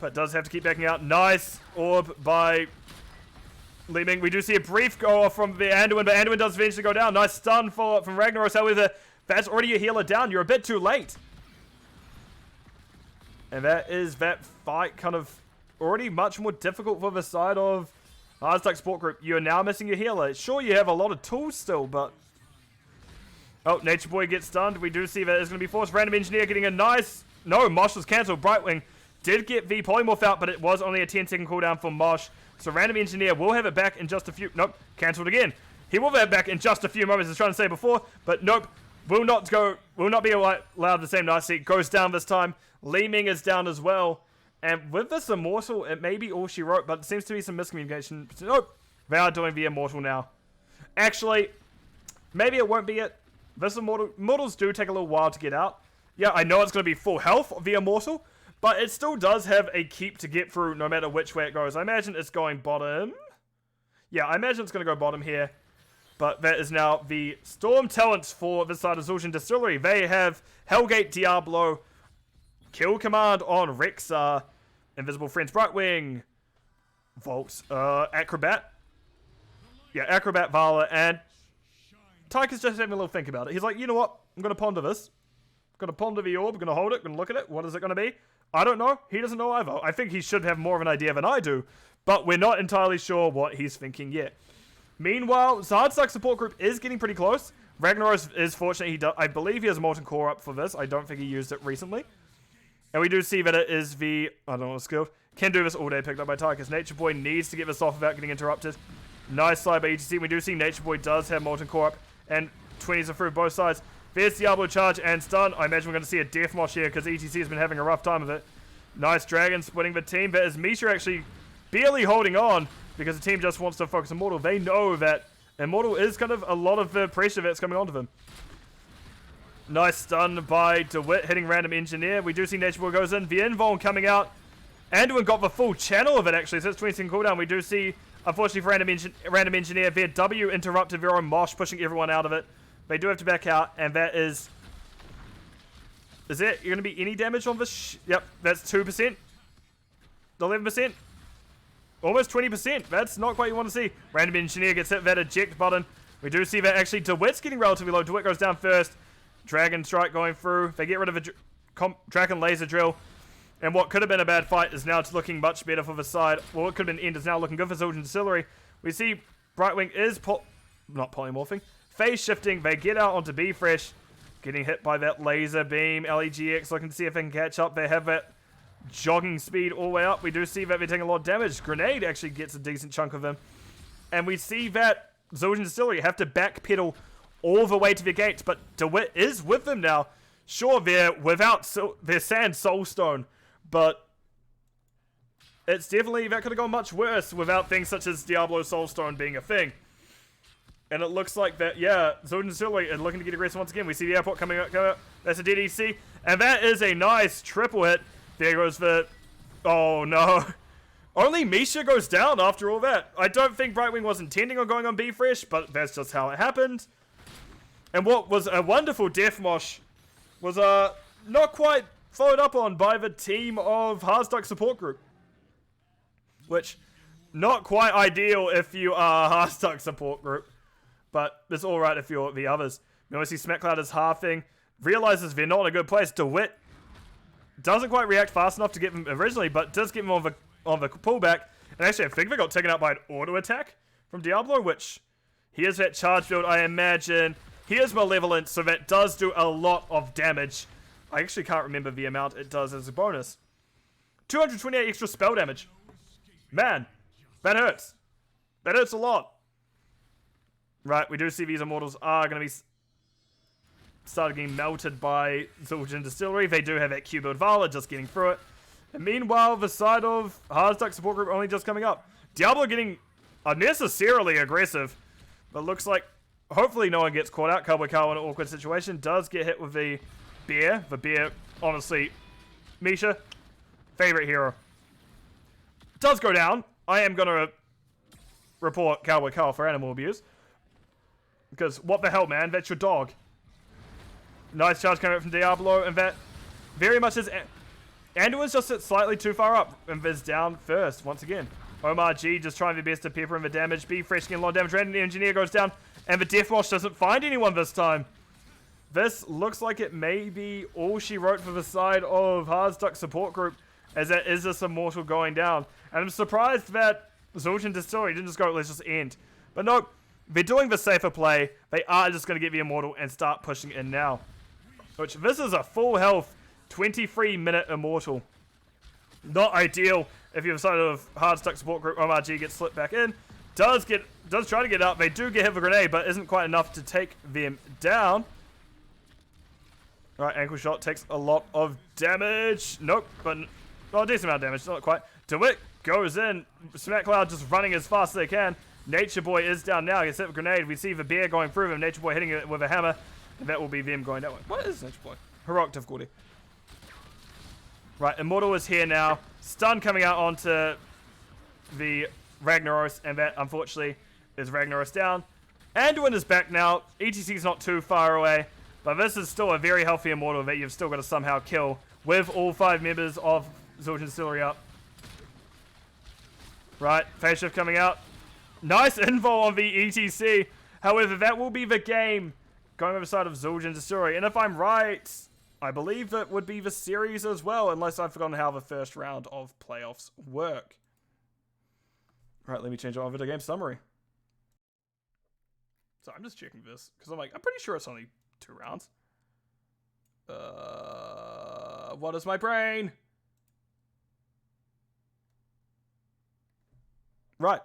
But does have to keep backing out. Nice orb by Li Ming. We do see a brief go off from the Anduin, but Anduin does eventually go down. Nice stun follow-up from Ragnaros. However, that's already a healer down. You're a bit too late. And that is that fight kind of already much more difficult for the side of Hard Luck Support Group. You're now missing your healer. Sure, you have a lot of tools still, but... Oh, Nature Boy gets stunned. We do see that it's going to be forced. Random Engineer getting a nice... No, Mosh was cancelled. Brightwing did get the Polymorph out, but it was only a 10-second cooldown for Mosh. So Random Engineer will have it back in just a few... Nope, cancelled again. He will have it back in just a few moments, as I was trying to say before, but nope. Will not be allowed the same nice seat. Goes down this time. Li Ming is down as well. And with this Immortal, it may be all she wrote, but it seems to be some miscommunication. Nope. They are doing the Immortal now. Actually, maybe it won't be it. This Immortals do take a little while to get out. Yeah, I know it's going to be full health of the Immortal, but it still does have a keep to get through no matter which way it goes. I imagine it's going bottom. Yeah, I imagine it's going to go bottom here. But that is now the Storm talents for this side of Zul'jin Distillery. They have Hellgate, Diablo, Kill Command on Rexar, Invisible Friends Brightwing, Volt, Acrobat. Yeah, Acrobat, Vala, and Tyker's just having a little think about it. He's like, you know what? I'm going to ponder this. I'm going to ponder the orb, I'm going to hold it, going to look at it. What is it going to be? I don't know. He doesn't know either. I think he should have more of an idea than I do, but we're not entirely sure what he's thinking yet. Meanwhile, Hard Luck Support Group is getting pretty close. Ragnaros is fortunate. I believe he has a Molten Core up for this. I don't think he used it recently. And we do see that it is the... I don't know what skill. Can do this all day, picked up by Tyker's. Nature Boy needs to get this off without getting interrupted. Nice slide by ETC. We do see Nature Boy does have Molten Core up. And 20s are through both sides. There's Diablo charge and stun. I imagine we're going to see a Death Mosh here because ETC has been having a rough time of it. Nice Dragon splitting the team. But is Misha actually barely holding on because the team just wants to focus on Immortal. They know that Immortal is kind of a lot of the pressure that's coming onto them. Nice stun by DeWitt hitting Random Engineer. We do see Nature Boy goes in. The Invuln coming out. Anduin got the full channel of it actually. So it's 20 second cooldown. We do see, unfortunately for Random Engineer, their W interrupted their own Mosh, pushing everyone out of it. They do have to back out, and that is... Is there going to be any damage on this? Yep, that's 2%. 11%. Almost 20%. That's not quite what you want to see. Random Engineer gets hit that eject button. We do see that actually DeWitt's getting relatively low. DeWitt goes down first. Dragon Strike going through. They get rid of a Dragon Laser Drill. And what could have been a bad fight is now looking much better for the side. Well, what could have been end is now looking good for Zul'jin Distillery. We see Brightwing is not polymorphing. Phase shifting. They get out onto B Fresh. Getting hit by that laser beam. LEGX looking to see if they can catch up. They have that jogging speed all the way up. We do see that they're taking a lot of damage. Grenade actually gets a decent chunk of them. And we see that Zul'jin Distillery have to backpedal all the way to the gates, but DeWitt is with them now. Sure, they're without their Sand Soulstone, but it's definitely, that could have gone much worse without things such as Diablo Soulstone being a thing. And it looks like that, yeah, Zildjian Distillery are looking to get aggressive once again. We see the airport coming up. That's a DDC. And that is a nice triple hit. There goes the... Oh, no. Only Misha goes down after all that. I don't think Brightwing was intending on going on B-Fresh, but that's just how it happened. And what was a wonderful death mosh was not quite followed up on by the team of Harsduck support group. Which, not quite ideal if you are Harsduck support group. But it's alright if you're the others. You know, see SmackCloud is halving. Realizes they're not in a good place. DeWitt doesn't quite react fast enough to get them originally, but does get them on the pullback. And actually, I think they got taken out by an auto attack from Diablo, which here's that charge build, I imagine. Here's Malevolent, so that does do a lot of damage. I actually can't remember the amount it does as a bonus. 228 extra spell damage. Man, that hurts. That hurts a lot. Right, we do see these Immortals are going to be started getting melted by Zildjian Distillery. They do have that Q build Vala just getting through it. And meanwhile, the side of Harsduck support group only just coming up. Diablo getting unnecessarily aggressive. But looks like hopefully no one gets caught out. Cowboy Cow in an awkward situation. Does get hit with the bear. The bear, honestly, Misha, favorite hero. Does go down. I am going to report Cowboy Cow for animal abuse. Because what the hell, man? That's your dog. Nice charge coming out from Diablo, and that very much is... Anduin's just slightly too far up, and Viz down first, once again. Omar G just trying their best to pepper in the damage. B Fresh getting a lot of damage. Random Engineer goes down, and the Death Wash doesn't find anyone this time. This looks like it may be all she wrote for the side of Harsduck support group, as that is this Immortal going down. And I'm surprised that Zildjian Distillery didn't just go, let's just end. But no, they're doing the safer play. They are just going to get the Immortal and start pushing in now. Which, this is a full health, 23-minute Immortal. Not ideal if you're side of Harsduck support group. Omar G gets slipped back in. Does try to get up. They do get hit with a grenade, but isn't quite enough to take them down. Alright, ankle shot takes a lot of damage. Nope, but a decent amount of damage, not quite. DeWitt goes in. SmackCloud just running as fast as they can. Nature Boy is down now. Gets hit with a grenade. We see the bear going through him. Nature Boy hitting it with a hammer. And that will be them going that way. What is Nature Boy? Heroic difficulty. Right, Immortal is here now. Stun coming out onto the Ragnaros. And that, unfortunately, is Ragnaros down. Anduin is back now. ETC is not too far away. But this is still a very healthy Immortal that you've still got to somehow kill with all 5 members of Zildjian Distillery up. Right, phase shift coming out. Nice info on the ETC. However, that will be the game going over the side of Zildjian Distillery. And if I'm right, I believe that would be the series as well, unless I've forgotten how the first round of playoffs work. Right, let me change over to game summary. So I'm just checking this, because I'm pretty sure it's only 2 rounds. What is my brain? Right.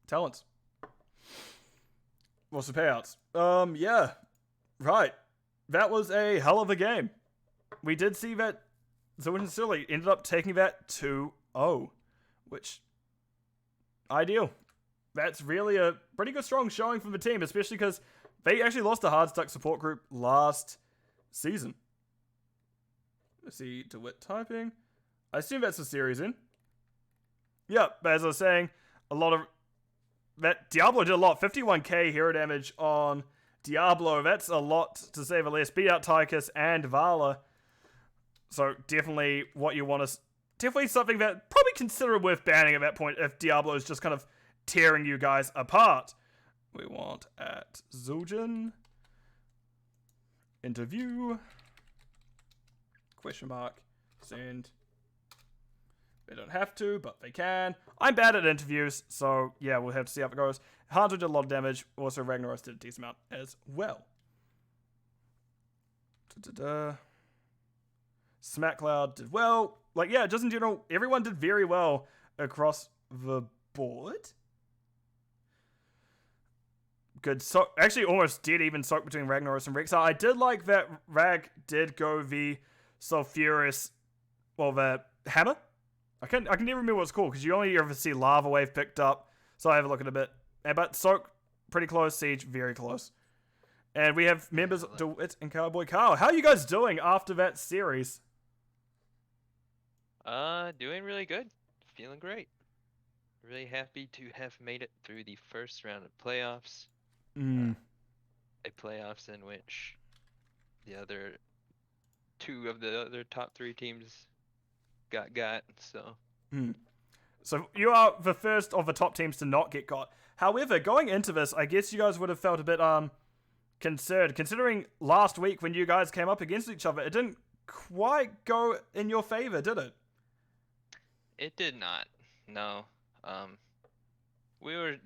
Talents. What's the payouts? Yeah. Right. That was a hell of a game. We did see that Zildjian Distillery ended up taking that 2-0, which, ideal. That's really a pretty good strong showing from the team, especially because they actually lost to Harsduck support group last season. Let's see, DeWitt typing. I assume that's the series in. Yeah, but as I was saying, a lot of... That Diablo did a lot. 51k hero damage on Diablo. That's a lot, to say the least. Beat out Tychus and Vala. So definitely what you want to... Definitely something that probably consider worth banning at that point if Diablo is just kind of tearing you guys apart. We want at Zildjian. Interview. Question mark. Send. They don't have to, but they can. I'm bad at interviews, so yeah, we'll have to see how it goes. Hunter did a lot of damage. Also, Ragnaros did a decent amount as well. SmackCloud did well. Like, yeah, just in general, everyone did very well across the board. Good. So, actually, almost dead even soak between Ragnaros and Rexar. I did like that Rag did go the Sulfurous, well, the hammer I can never remember what it's called because you only ever see Lava Wave picked up. So I have a look at a bit. But Soak, pretty close. Siege, very close. And we have members DeWitt and Cowboy Carl. How are you guys doing after that series? Doing really good. Feeling great. Really happy to have made it through the first round of playoffs. A playoffs in which the other two of the other top 3 teams got. So. So you are the first of the top teams to not get got. However, going into this, I guess you guys would have felt a bit concerned, considering last week when you guys came up against each other, it didn't quite go in your favor, did it? It did not. No. We were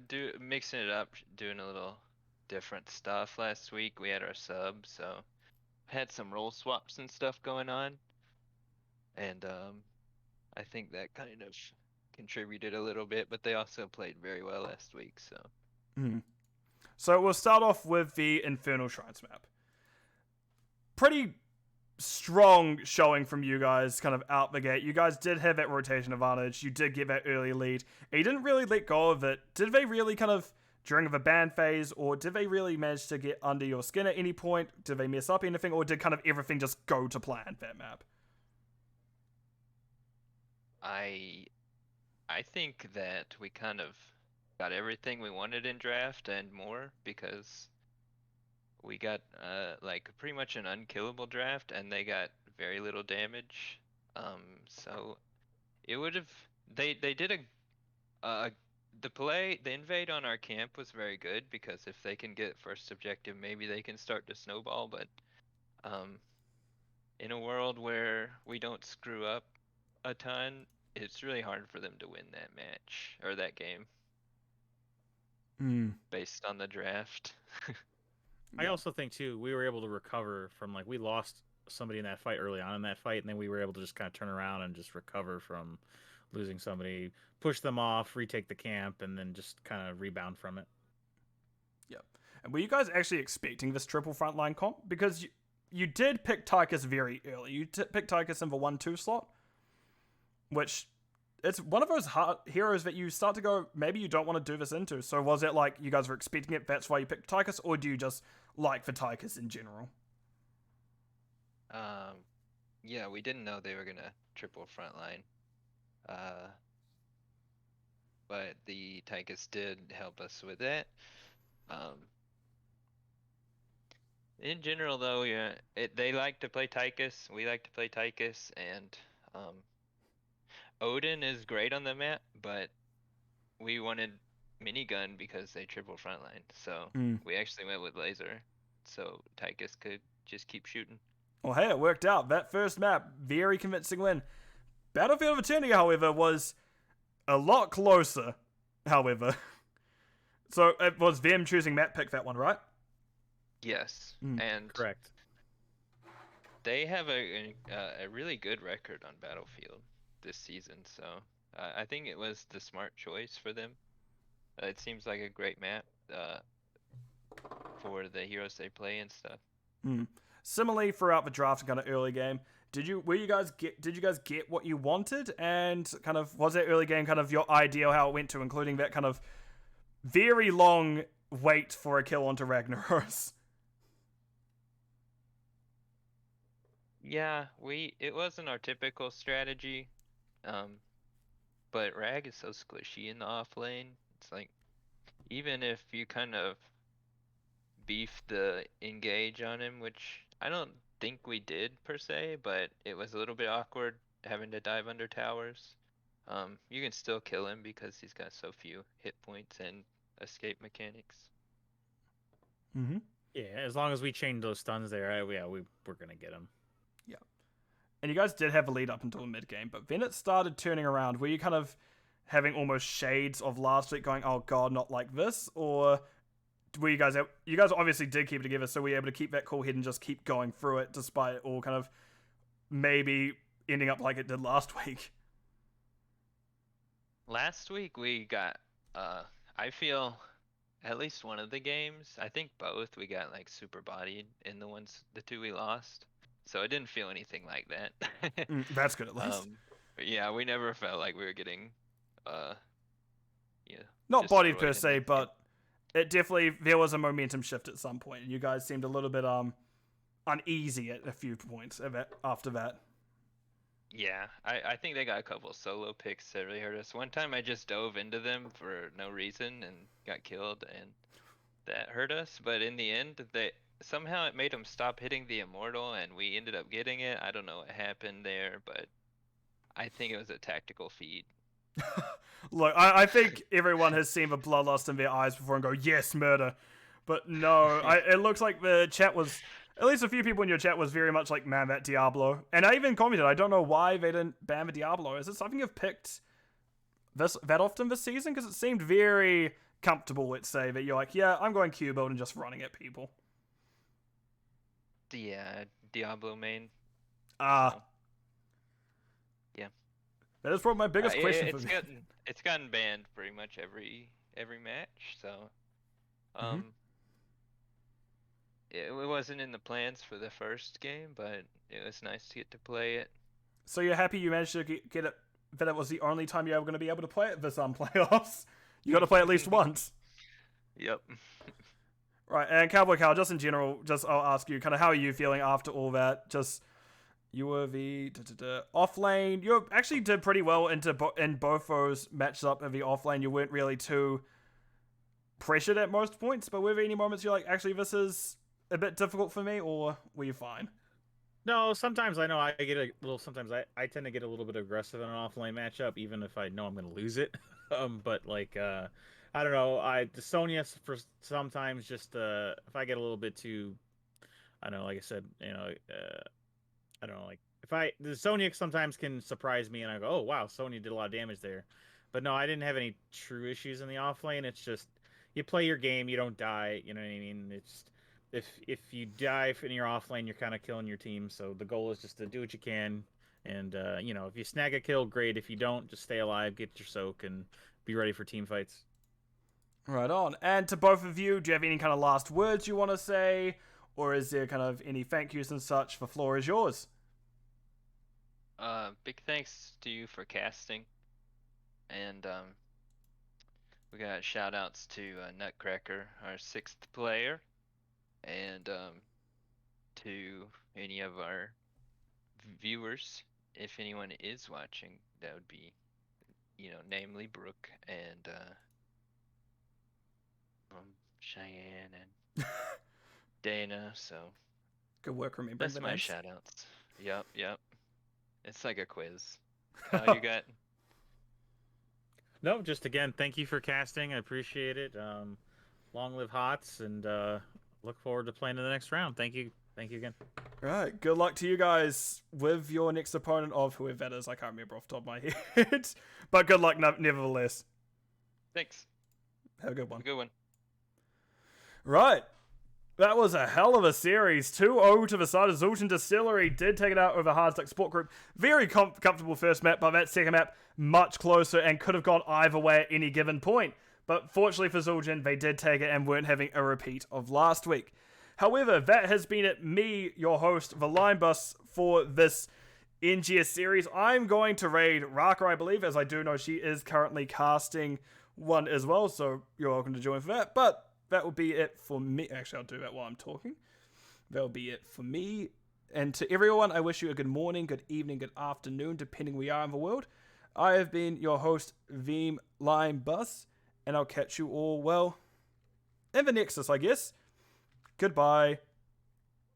mixing it up, doing a little different stuff last week. We had our sub, so had some role swaps and stuff going on, and I think that kind of contributed a little bit. But they also played very well last week, so. So we'll start off with the Infernal Shrines map. Pretty strong showing from you guys kind of out the gate. You guys did have that rotation advantage. You did get that early lead. And you didn't really let go of it. Did they really kind of, during the ban phase, or did they really manage to get under your skin at any point? Did they mess up anything? Or did kind of everything just go to plan, that map? I think that we kind of got everything we wanted in draft and more, because we got like pretty much an unkillable draft and they got very little damage. So it would have they did the invade on our camp was very good, because if they can get first objective, maybe they can start to snowball. But in a world where we don't screw up a ton, it's really hard for them to win that match or that game. Based on the draft. I also think too, we were able to recover from, like, we lost somebody in that fight early on in that fight, and then we were able to just kind of turn around and just recover from losing somebody, push them off, retake the camp, and then just kind of rebound from it. Yep. And were you guys actually expecting this triple frontline comp? Because you did pick Tychus very early. You picked Tychus in the 1-2 slot, which it's one of those heroes that you start to go, maybe you don't want to do this into. So was it like you guys were expecting it, that's why you picked Tychus, or do you just like the Tychus in general? Yeah, we didn't know they were gonna triple frontline. But the Tychus did help us with that. In general though, yeah, they like to play Tychus, we like to play Tychus, and Odin is great on the map, but we wanted minigun because they triple frontline, so we actually went with laser, so Tychus could just keep shooting. Well, hey, it worked out. That first map, very convincing win. Battlefield of Eternity, however, was a lot closer, however. So it was them choosing map pick that one, right? Yes, and correct. They have a really good record on Battlefield this season, so I think it was the smart choice for them. It seems like a great map for the heroes they play and stuff. Similarly, throughout the draft, kind of early game, did you guys get what you wanted, and kind of was that early game kind of your idea how it went to, including that kind of very long wait for a kill onto Ragnaros? Yeah, it wasn't our typical strategy, but Rag is so squishy in the off lane. It's like, even if you kind of beef the engage on him, which I don't think we did per se, but it was a little bit awkward having to dive under towers. You can still kill him because he's got so few hit points and escape mechanics. Yeah, as long as we chained those stuns there, we're gonna get him. Yeah. And you guys did have a lead up until the mid game, but then it started turning around. Were you kind of having almost shades of last week, going, "Oh God, not like this," or were you guys obviously did keep it together, so were you able to keep that cool head and just keep going through it despite it all kind of maybe ending up like it did last week? Last week we got, I feel, at least one of the games, I think both, we got like super bodied in the two we lost. So I didn't feel anything like that. That's good at least. Yeah, we never felt like we were getting, yeah. Not bodied destroyed per in se, that but it definitely, there was a momentum shift at some point, and you guys seemed a little bit uneasy at a few points after that. Yeah, I think they got a couple solo picks that really hurt us. One time I just dove into them for no reason and got killed, and that hurt us. But in the end, somehow it made them stop hitting the immortal, and we ended up getting it. I don't know what happened there, but I think it was a tactical feed. Look, I think everyone has seen the bloodlust in their eyes before and go, yes, murder. But no, it looks like the chat was, at least a few people in your chat was very much like, man, that Diablo. And I even commented, I don't know why they didn't ban the Diablo. Is it something you've picked that often this season? Because it seemed very comfortable, let's say, that you're like, yeah, I'm going Q build and just running at people. Yeah, Diablo main. Ah. So, yeah. That is probably my biggest question for me. It's gotten banned pretty much every match, so it wasn't in the plans for the first game, but it was nice to get to play it. So you're happy you managed to get it, that it was the only time you're ever going to be able to play it this playoffs? You got to play at least once. Yep. Right, and Cowboy Cal, just in general, I'll ask you, kind of how are you feeling after all that? Just, you were the off lane. You actually did pretty well in both those matches up in the off lane. You weren't really too pressured at most points, but were there any moments you're like, actually, this is a bit difficult for me, or were you fine? No, sometimes I know I get a little. Sometimes I tend to get a little bit aggressive in an offlane matchup, even if I know I'm going to lose it. But like, I don't know. Sonya for sometimes just if I get a little bit too, I don't know. Like I said, I don't know. Like the Sonya sometimes can surprise me, and I go, oh wow, Sonya did a lot of damage there. But no, I didn't have any true issues in the offlane. It's just you play your game, you don't die. You know what I mean? It's if you die in your offlane, you're kind of killing your team. So the goal is just to do what you can, and if you snag a kill, great. If you don't, just stay alive, get your soak, and be ready for team fights. Right on. And to both of you, do you have any kind of last words you want to say, or is there kind of any thank yous and such? The floor is yours. Big thanks to you for casting, and we got shout outs to Nutcracker, our 6th player, and to any of our viewers, if anyone is watching, that would be, namely Brooke and Cheyenne and Dana. So good work remembering that's the my names. shout outs. Yep. It's like a quiz. How you got? No, just again, thank you for casting. I appreciate it. Long live HOTS, and look forward to playing in the next round. Thank you again. All right, good luck to you guys with your next opponent of whoever that is. I can't remember off the top of my head, but good luck nevertheless. Thanks. Have a good one. Good one. Right. That was a hell of a series. 2-0 to the side of Zultan. Distillery did take it out over Hardstack Sport Group. Very comfortable first map, but that second map much closer and could have gone either way at any given point. But fortunately for Zultan, they did take it and weren't having a repeat of last week. However, that has been it. Me, your host, the Line Bus for this NGS series. I'm going to raid Raka, I believe, as I do know she is currently casting one as well, so you're welcome to join for that. But that will be it for me. Actually, I'll do that while I'm talking. That'll be it for me. And to everyone, I wish you a good morning, good evening, good afternoon, depending where you are in the world. I have been your host, Veem Line Bus, and I'll catch you all, well, in the Nexus, I guess. Goodbye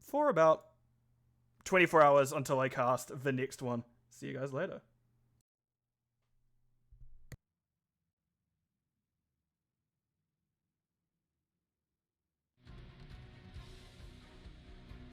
for about 24 hours until I cast the next one. See you guys later.